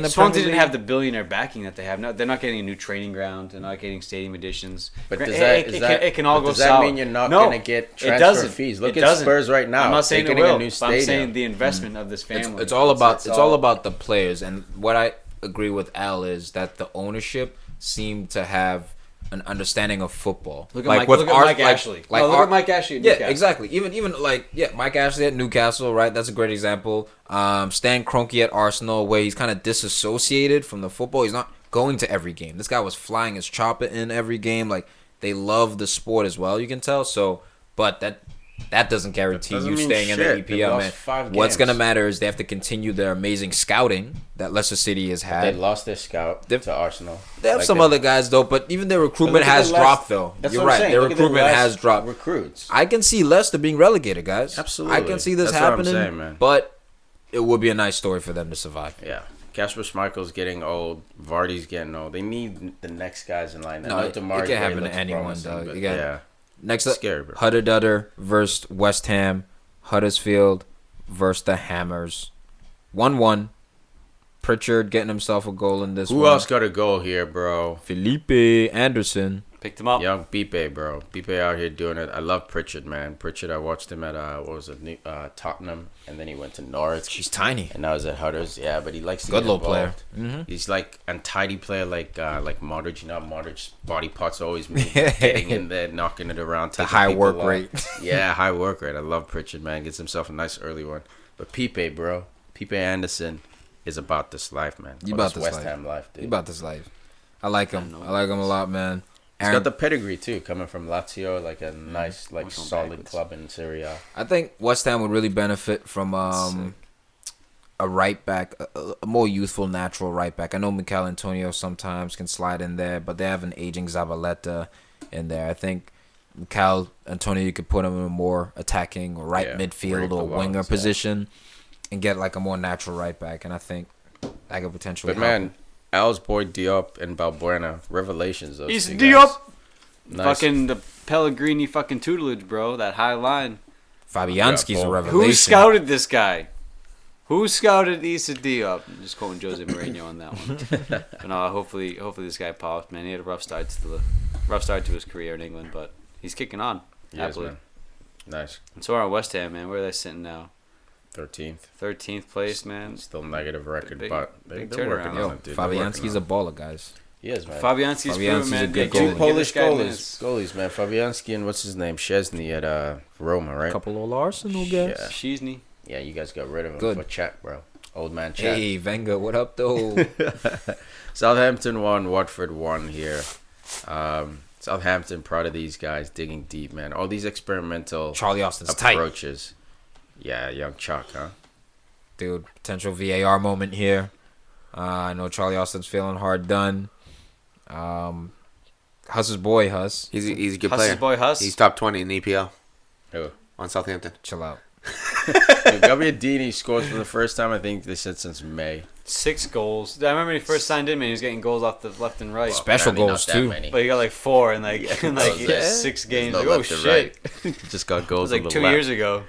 the, Swansea didn't have the billionaire backing that they have. No, they're not getting a new training ground. They're not getting stadium additions. But it can all go south. Does that mean you're not going to get transfer fees? Look at Spurs right now. I'm not saying it will. I'm saying the investment of this family. It's all about the players, and what I agree with Al is that the ownership seem to have an understanding of football. Look at Mike Ashley. Look at Mike Ashley at Newcastle. Yeah, exactly. Even Mike Ashley at Newcastle, right? That's a great example. Stan Kroenke at Arsenal, where he's kind of disassociated from the football. He's not going to every game. This guy was flying his chopper in every game. Like, they love the sport as well, you can tell. So, but that doesn't guarantee you staying in the EPL, man. What's going to matter is they have to continue their amazing scouting that Leicester City has had. They lost their scout to Arsenal. They have some other guys, though, but even their recruitment has dropped, though. You're right. Their recruitment has dropped. Recruits. I can see Leicester being relegated, guys. Absolutely. I can see this happening, what I'm saying, man. But it would be a nice story for them to survive. Yeah. Kasper Schmeichel's getting old. Vardy's getting old. They need the next guys in line. No, it can happen to anyone, though. Yeah. Next up, scary, bro. Huddersfield versus West Ham. Huddersfield versus the Hammers. 1-1. Pritchard getting himself a goal in this one. Who else got a goal here, bro? Felipe Anderson. Picked him up. Young Pipe, bro. Pipe out here doing it. I love Pritchard, man. Pritchard, I watched him at, Tottenham, and then he went to Norwich. He's tiny. And now he's at Hudders. Yeah, but he likes to good get little involved. player. Mm-hmm. He's like a tidy player like Modric. You know, Modric's body parts always moving, getting in there, knocking it around. The high work rate. Yeah, high work rate. I love Pritchard, man. Gets himself a nice early one. But Pipe, bro. Pipe Anderson is about this life, man. You about this West Ham life, dude. You about this life. I like him. I like him a lot, man. He's got the pedigree too, coming from Lazio, like a nice, solid club in Serie A. I think West Ham would really benefit from a right back, a more youthful, natural right back. I know Mikel Antonio sometimes can slide in there, but they have an aging Zabaleta in there. I think Mikel Antonio, you could put him in a more attacking or midfield or winger position and get like a more natural right back. And I think that could potentially help. Man, Al's boy Diop and Balbuena, revelations. He's Diop. Nice. Fucking the Pellegrini fucking tutelage, bro. That high line. Fabianski's a revelation. Who scouted this guy? Who scouted Issa Diop? I'm just quoting Jose Mourinho on that one. But no, hopefully this guy pops, man. He had a rough start to his career in England, but he's kicking on. Happily. Man. Nice. And so are West Ham, man. Where are they sitting now? 13th place, man. Still negative record, but they're turnaround. working on it, dude. Fabianski's a baller, guys. He is, man. Fabianski's proven, man. A good Two Polish goalies, man. Fabianski and what's his name? Szczesny at Roma, right? Couple old Arsenal guys. Yeah. Szczesny. Yeah, you guys got rid of him Good. for Czech, bro. Old man Czech. Hey, Wenger, what up, though? Southampton won, Watford won here. Southampton, proud of these guys, digging deep, man. All these experimental Charlie Austin's approaches. Tight. Yeah, young Chuck, huh? Dude, potential VAR moment here. I know Charlie Austin's feeling hard done. Huss's boy, Huss. He's a good player. Huss's boy, Huss. He's top 20 in the EPL. Who? On Southampton. Chill out. Gabbiadini scores for the first time, I think they said, since May. 6 goals. I remember when he first signed in, man, he was getting goals off the left and right. Well, special goals, too. But he got like 4 in 6 games. No like, oh, shit. Just got goals. It was like 2 years ago.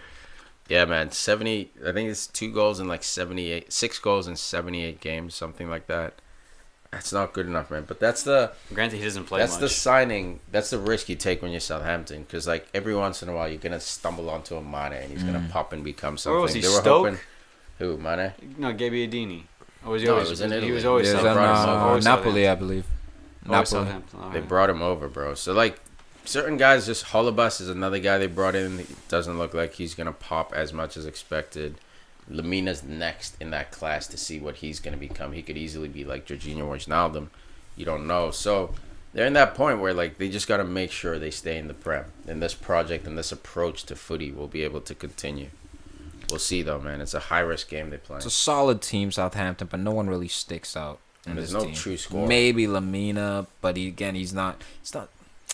Yeah, man. 70. I think it's 2 goals in like 78. 6 goals in 78 games, something like that. That's not good enough, man. But that's the. Granted, he doesn't play That's much. the signing. That's the risk you take when you're Southampton, because like every once in a while you're gonna stumble onto a Mane and he's gonna pop and become something. Or was he they were Stoke? hoping. Who, Mane? No, Gabbiadini. Or was he No, always? it was in Italy. He was always There's Southampton. Napoli, I believe. Always Napoli. Southampton. All They right. brought him over, bro. So like certain guys, just Holubas is another guy they brought in. He doesn't look like he's gonna pop as much as expected. Lemina's next in that class to see what he's gonna become. He could easily be like Jorginho Wijnaldum. You don't know. So they're in that point where like they just gotta make sure they stay in the Prem. And this project and this approach to footy will be able to continue. We'll see though, man. It's a high risk game they play. It's a solid team, Southampton, but no one really sticks out. And there's no true scorer. Maybe Lamina, but he's not.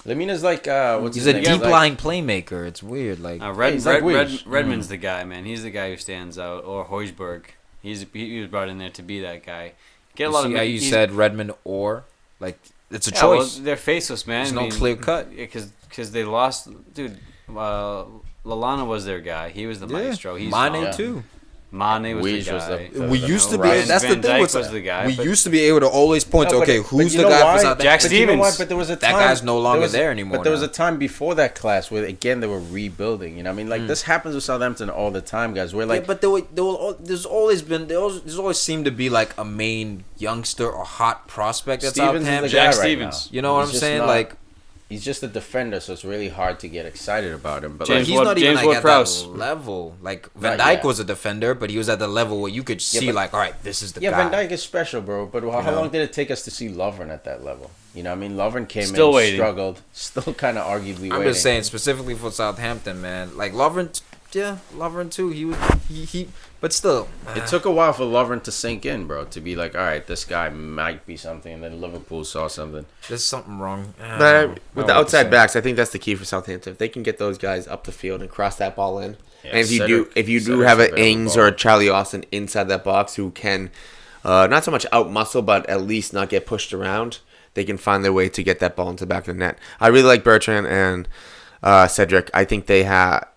Lemina's like He's a deep lying playmaker. It's weird. Like Redmond's the guy, man. He's the guy who stands out. Or Højbjerg. He was brought in there to be that guy. Get a lot of. How you said Redmond or like it's a yeah, choice. Well, they're faceless, man. There's no clear cut. Because they lost, dude. Lallana was their guy. He was the maestro. He's Mane too. Mane was the guy. We used to be. Ryan That's Van the thing. Dijk was the guy. We used to be able to always point to who's the guy for Southampton. Jack Stevens. You know what? But there was a time, that guy's no longer there anymore. But there was a time before that class where again they were rebuilding. You know, what I mean, like this happens with Southampton all the time, guys. We're like, but there's always seemed to be like a main youngster or hot prospect at Stevens Southampton. is the guy Jack right Stevens. now. You know what I'm saying? Like. He's just a defender, so it's really hard to get excited about him. But James he's not even like at Prowse. that level. Like Van Dijk was a defender, but he was at the level where you could see like, all right, this is the guy. Yeah, Van Dijk is special, bro. But how long did it take us to see Lovren at that level? You know, what I mean, Lovren came Still in, waiting. struggled, still kind of arguably waiting. I'm just saying specifically for Southampton, man. Like Lovren too. He but still, it took a while for Lovren to sink in, bro. To be like, all right, this guy might be something, and then Liverpool saw something. there's something wrong. But with the outside backs, I think that's the key for Southampton. If they can get those guys up the field and cross that ball in, and if you do have an Ings or a Charlie Austin inside that box who can not so much out muscle, but at least not get pushed around, they can find their way to get that ball into the back of the net. I really like Bertrand and Cedric. I think they are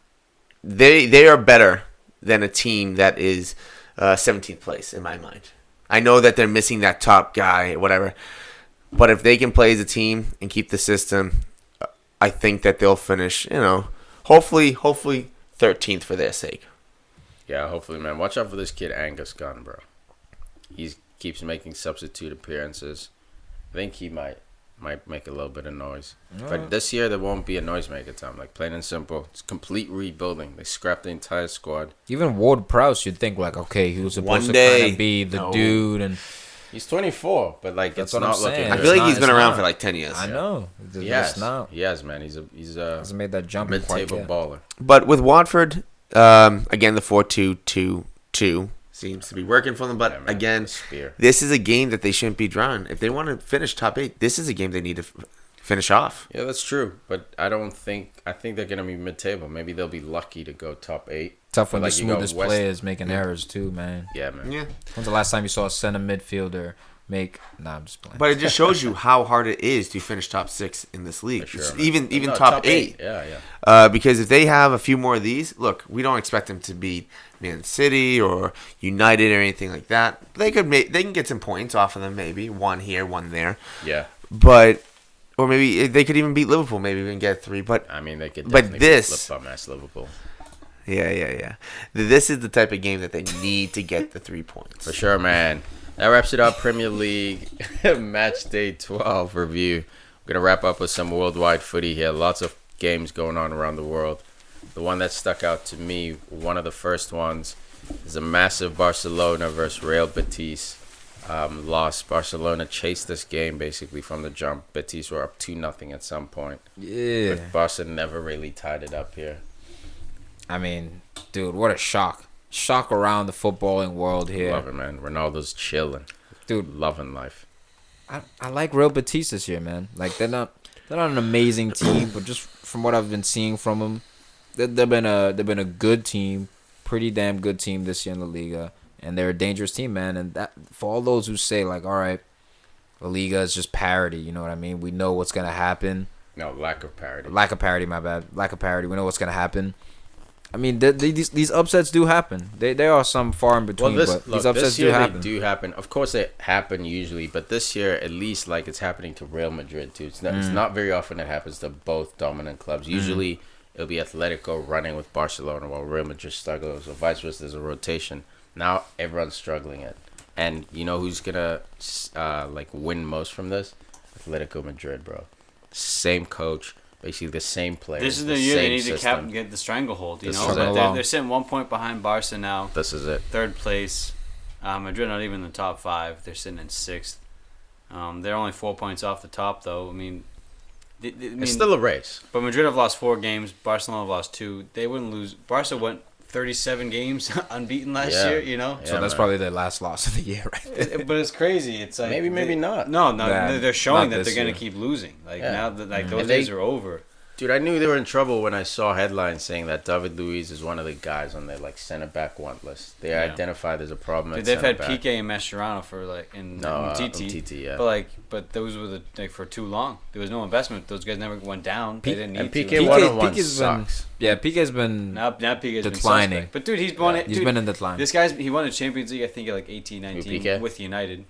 better than a team that is 17th place in my mind. I know that they're missing that top guy, whatever. But if they can play as a team and keep the system, I think that they'll finish, hopefully 13th for their sake. Yeah, hopefully, man. Watch out for this kid Angus Gunn, bro. He keeps making substitute appearances. I think he might make a little bit of noise. But this year, there won't be a noisemaker time. Like, plain and simple. It's complete rebuilding. They scrapped the entire squad. Even Ward Prowse, you'd think, like, okay, he was supposed to kind of be the dude. And he's 24, but, like, that's it's not looking I feel like he's been around for, like, 10 years. I know. He has, man. He's hasn't made that jump mid-table baller. But with Watford, again, the 4-2-2-2 seems to be working for them. But again, this is a game that they shouldn't be drawing. If they want to finish top 8, this is a game they need to finish off. Yeah, that's true. But I think they're going to be mid-table. Maybe they'll be lucky to go top 8. Tough when the smoothest players making errors too, man. Yeah, man. Yeah. When's the last time you saw a center midfielder make... Nah, I'm just playing. But it just shows you how hard it is to finish top 6 in this league. Sure, even top 8. Yeah. Because if they have a few more of these, look, we don't expect them to beat Man City or United or anything like that. They can get some points off of them, maybe one here, one there. Yeah. Or maybe they could even beat Liverpool, maybe even get 3. But I mean, they could definitely flip bum-ass Liverpool. Yeah. This is the type of game that they need to get the 3 points. For sure, man. That wraps it up. Premier League Match Day 12 review. We're going to wrap up with some worldwide footy here. Lots of games going on around the world. The one that stuck out to me, one of the first ones, is a massive Barcelona versus Real Betis loss. Barcelona chased this game basically from the jump. Betis were up 2-0 at some point. Yeah. But Barca never really tied it up here. I mean, dude, what a shock. Shock around the footballing world here. Love it, man. Ronaldo's chilling. Dude. Loving life. I like Real Betis this year, man. Like, they're not an amazing team, but just from what I've been seeing from them, they've been a good team, pretty damn good team this year in La Liga, and they're a dangerous team, man. And that for all those who say like, all right, La Liga is just parity, you know what I mean? We know what's gonna happen. No, lack of parity. My bad. Lack of parity. We know what's gonna happen. I mean, these upsets do happen. There are some far in between, but these upsets do happen. They do happen. Of course, they happen usually, but this year, at least, like it's happening to Real Madrid too. It's not very often it happens to both dominant clubs. Usually, it'll be Atletico running with Barcelona while Real Madrid struggles, or vice versa. There's a rotation. Now everyone's struggling it, and you know who's gonna win most from this? Atletico Madrid, bro. Same coach. Basically the same players. This is the year they need to get the stranglehold. They're sitting 1 point behind Barca now. This is it. 3rd place. Madrid not even in the top 5. They're sitting in 6th. They're only 4 points off the top, though. I mean, it's still a race. But Madrid have lost 4 games. Barcelona have lost 2. They wouldn't lose. Barca went 37 games unbeaten last year. You know, so that's probably their last loss of the year, right? But it's crazy. It's like maybe not. No, they're showing that they're going to keep losing. Like now that those days are over. Dude, I knew they were in trouble when I saw headlines saying that David Luiz is one of the guys on their like center back want list. They identified there's a problem. Dude, they've had Piqué and Mascherano for like in TT, yeah. But those were for too long. There was no investment. Those guys never went down. They didn't need and to. Piqué one-on-one sucks. Piqué's been now Piqué's declining. Been but dude, he's won it. He's been in decline. This guy's he won a Champions League I think at like 18, 19 with United.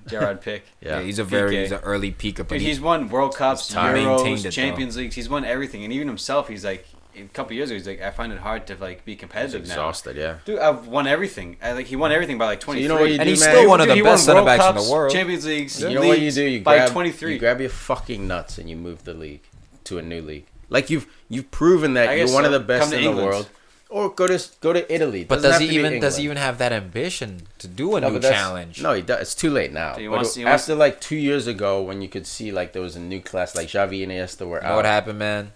Gerard Pick. Yeah, he's an early peaker. Dude, he's won World Cups, Euros, Champions Leagues. He's won everything, and even himself, he's like a couple years ago. He's like, I find it hard to like be competitive he's exhausted, now. Dude, I've won everything. He won everything by like 23. So you know what you and do, he's man? still one of the best center backs in the world. Champions Leagues. You know what you do? By 23. You grab your fucking nuts and you move the league to a new league. Like you've proven that you're one of the best in the world. Or go to Italy. But does he even have that ambition to do a new challenge? No, he does. It's too late now. After like 2 years ago, when you could see like there was a new class, like Xavi and Iniesta were out. You know what happened, man?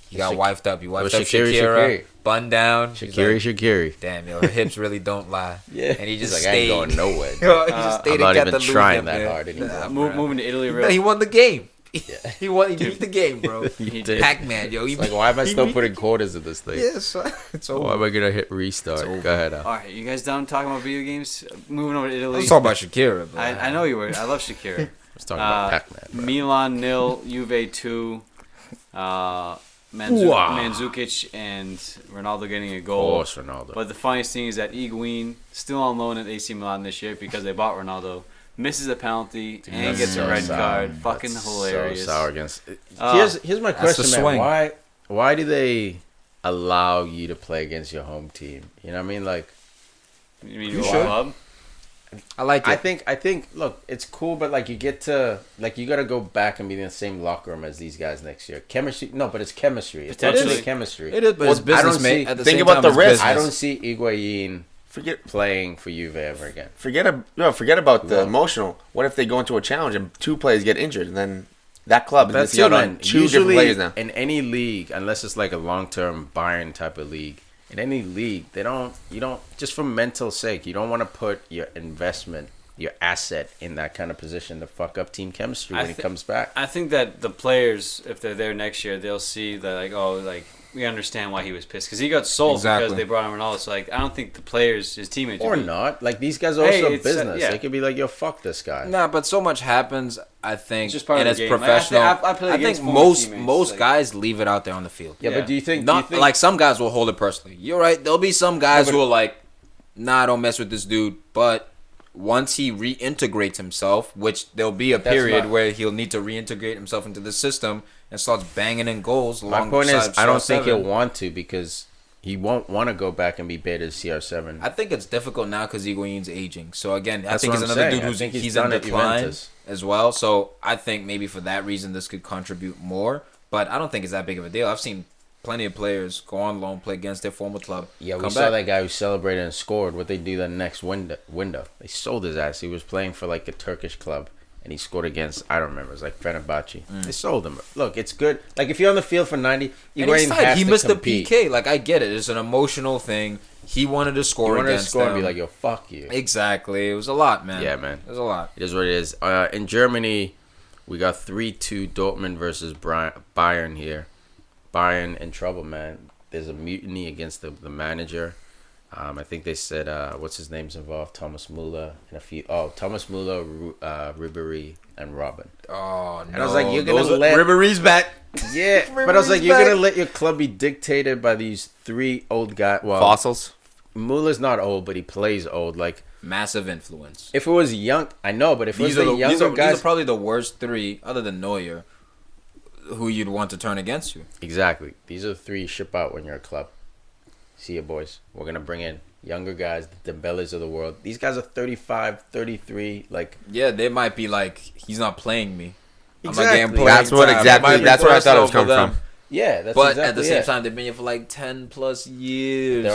He got wifed up. You wifed up Shaqiri. Bun down. Shaqiri. Damn, your hips really don't lie. Yeah. And he just like, stayed. I ain't going nowhere. He just stayed I'm not even trying that hard anymore. Moving to Italy. He won the game. Yeah. He beat the game, bro. He did. Pac-Man, yo. Like, why am I still putting quarters in this thing? Yes, it's over. Why am I gonna hit restart? Go ahead. All right, you guys done talking about video games? Moving over to Italy. I was talking about Shakira. I know you were. I love Shakira. I was talking about Pac-Man. Bro. Milan 0, Juve 2. Mandzukic and Ronaldo getting a goal. Of course, Ronaldo. But the funniest thing is that Higuain, still on loan at AC Milan this year because they bought Ronaldo, misses a penalty and gets a red card. Fucking hilarious. So sour against. Here's my question, man. Why do they allow you to play against your home team? You know what I mean? Like, you mean your club? I like it. I think. Look, it's cool, but like you get to you got to go back and be in the same locker room as these guys next year. Chemistry, no, but it's chemistry. It's potentially chemistry. It is, but it's business, mate. Think about the risk. I don't see Higuain playing for Juve ever again. Forget about the emotional. What if they go into a challenge and two players get injured, and then that club is missing out on two different players now? In any league, unless it's like a long-term Bayern type of league. In any league, you don't, just for mental sake, you don't want to put your investment, your asset in that kind of position to fuck up team chemistry when it comes back. I think that the players, if they're there next year, they'll see that, we understand why he was pissed. Because he got sold because they brought in Ronaldo. So, I don't think the players, his teammates... Or not. Like, these guys are also business. They could be like, yo, fuck this guy. Nah, but so much happens, I think, it's and it's professional. I think most guys leave it out there on the field. Yeah, but do you think... Like, some guys will hold it personally. You're right. There'll be some guys who are like, nah, don't mess with this dude. But once he reintegrates himself, which there'll be a period where he'll need to reintegrate himself into the system and starts banging in goals. My point is, I don't think he'll want to because he won't want to go back and be Betis CR7. I think it's difficult now because Higuain's aging. So again, I think it's another dude he's in decline as well. So I think maybe for that reason this could contribute more. But I don't think it's that big of a deal. I've seen plenty of players go on loan, play against their former club. Yeah, we saw that guy who celebrated and scored. What they do the next window? They sold his ass. He was playing for like a Turkish club. And he scored against, I don't remember, it was like Fenerbahce. They sold him. Look, it's good. Like, if you're on the field for 90, he missed the PK. Like, I get it. It's an emotional thing. He wanted to score against them. And be like, yo, fuck you. Exactly. It was a lot, man. Yeah, man. It was a lot. It is what it is. In Germany, we got 3-2 Dortmund versus Bayern here. Bayern in trouble, man. There's a mutiny against the manager. I think they said, what's his name's involved? Thomas Müller and a few. Oh, Thomas Müller, Ribéry, and Robin. Oh, no. And I was like, you're going to let... Ribéry's back. Yeah, but I was like, you're going to let your club be dictated by these three old guys. Well, fossils? Müller's not old, but he plays old. Like, massive influence. If it was young... I know, but if it was the younger guys... These are probably the worst three, other than Neuer, who you'd want to turn against you. Exactly. These are the three you ship out when you're a club. See ya, boys. We're going to bring in younger guys, the Dembélés of the world. These guys are 35, 33. Like, yeah, they might be like, he's not playing me. Exactly. That's what I thought it was coming from. Yeah, that's but at the same time, they've been here for like 10 plus years.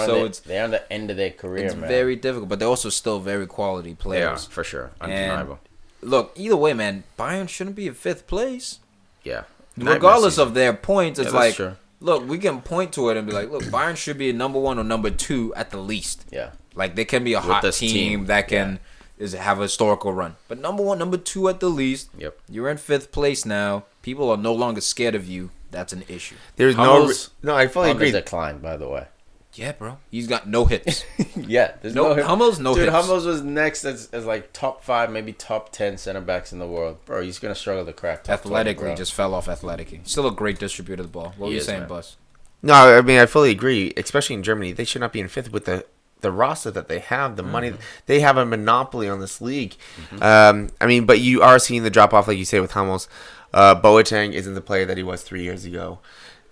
They're on the end of their career, it's man. Very difficult, but they're also still very quality players. Yeah, for sure. Undeniable. And look, either way, man, Bayern shouldn't be in 5th place. Yeah. Regardless of their points, it's like... True. Look, we can point to it and be like, look, Bayern should be number 1 or number 2 at the least. Yeah. Like, they can be a hot team that can is have a historical run. But number 1, number 2 at the least. Yep. You're in 5th place now. People are no longer scared of you. That's an issue. There's Hummels, no. I fully on the agree. decline, by the way. Yeah, bro. He's got no hits. Yeah, there's no hit. Hummels, no Dude, hits. Hummels was next as like top 5, maybe top 10 center backs in the world. Bro, he's gonna struggle to crack top 20, Athletically, bro. just fell off athletically. Still a great distributor of the ball. What were you is, saying, man. Bus? No, I mean I fully agree. Especially in Germany, they should not be in 5th with the roster that they have, the money they have, a monopoly on this league. I mean, but you are seeing the drop off, like you say, with Hummels. Boateng isn't the player that he was 3 years ago.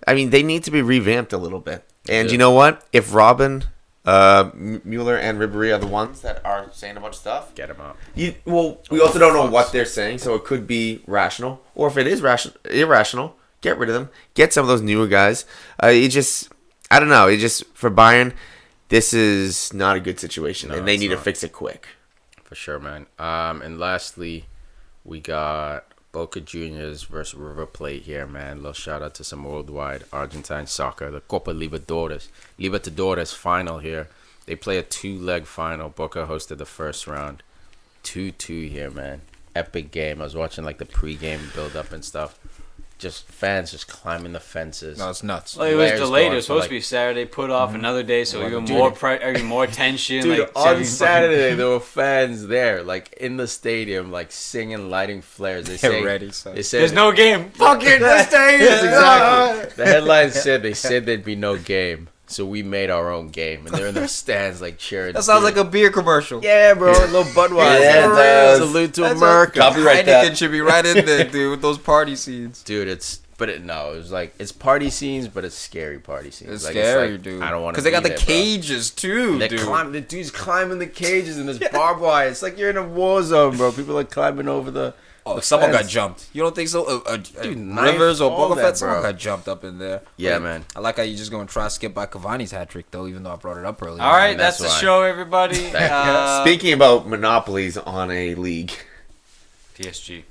I mean, they need to be revamped a little bit. And you know what? If Robin, Mueller, and Ribéry are the ones that are saying a bunch of stuff, Get him out. we also don't know what they're saying, so it could be rational. Or if it is irrational, get rid of them. Get some of those newer guys. I don't know. For Bayern, this is not a good situation, and they need to fix it quick. For sure, man. And lastly, we got Boca Juniors versus River Plate here, man. Little shout out to some worldwide Argentine soccer, the Copa Libertadores final here. They play a 2-leg final. Boca hosted the first round. 2-2 here, man. Epic game. I was watching like the pregame build up and stuff. Just fans just climbing the fences. No, it's nuts. Well, it was delayed. It was supposed to be Saturday, put off another day, so even more tension. Dude, like, on Saturday there were fans there, like in the stadium, like singing, lighting flares. They say, ready, son. they said, there's no game. Fuck it, let's stay. Exactly. The headline said there'd be no game, so we made our own game, and they're in the stands like cheering. That sounds like a beer commercial. yeah, bro. A little Budweiser. Yeah, it does. Salute to That's America. Copyright Heineken that. should be right in there, dude, with those party scenes. Dude, it was like it's party scenes, but it's scary party scenes. It's like, scary, like, dude. I don't want to. Because they got the there, bro. cages too, They're dude. the dude's climbing the cages and there's barbed wire. It's like you're in a war zone, bro. People are climbing over the. Oh, the someone fence. got jumped. You don't think so? Dude, Rivers or knife, all Boca that, Fett, someone bro. got jumped up in there. Yeah, Wait, man. I like how you just going to try to skip by Cavani's hat trick, though, even though I brought it up earlier. All right, And that's that's the why. show, everybody. Speaking about monopolies on a league, PSG.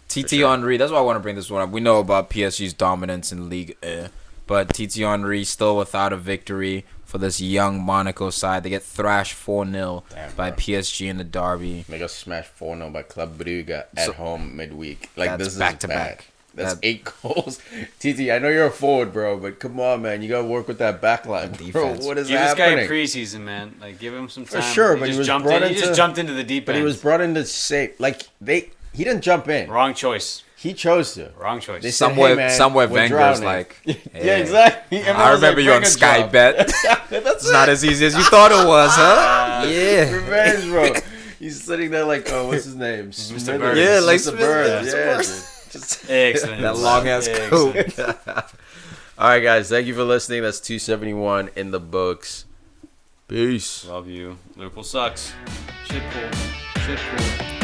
TT Henry, that's why I want to bring this one up. We know about PSG's dominance in League but TT Henry still without a victory for this young Monaco side. They get thrashed 4-0 by PSG in the derby. They got smashed 4-0 by Club Brugge at home midweek. Like, that's this is back-to-back. That's That- 8 goals. TT, I know you're a forward, bro, but come on, man. You got to work with that backline. Bro, Defense. what is Give this guy happening? a preseason, man. Like, give him some time. For sure, but he was brought He just into- jumped into the deep But end. he was brought in to save. Like, he didn't jump in. Wrong choice. He chose to. Wrong choice. They said, Somewhere, "Hey, man, somewhere we're Wenger's drowning." like, Yeah, "Hey, exactly. I Everyone's remember like, you on "Bring a Sky job." Bet. It's not as easy as you thought it was, huh? Yeah. Revenge, bro. He's sitting there like, oh, what's his name? Mr. Bird. Yeah, like Mr. Smith- Bird. Mr. Yeah, Bird. dude. Just Excellent. That long-ass coat. Excellent. all right, guys. Thank you for listening. That's 271 in the books. Peace. Love you. Liverpool sucks. Shit pool.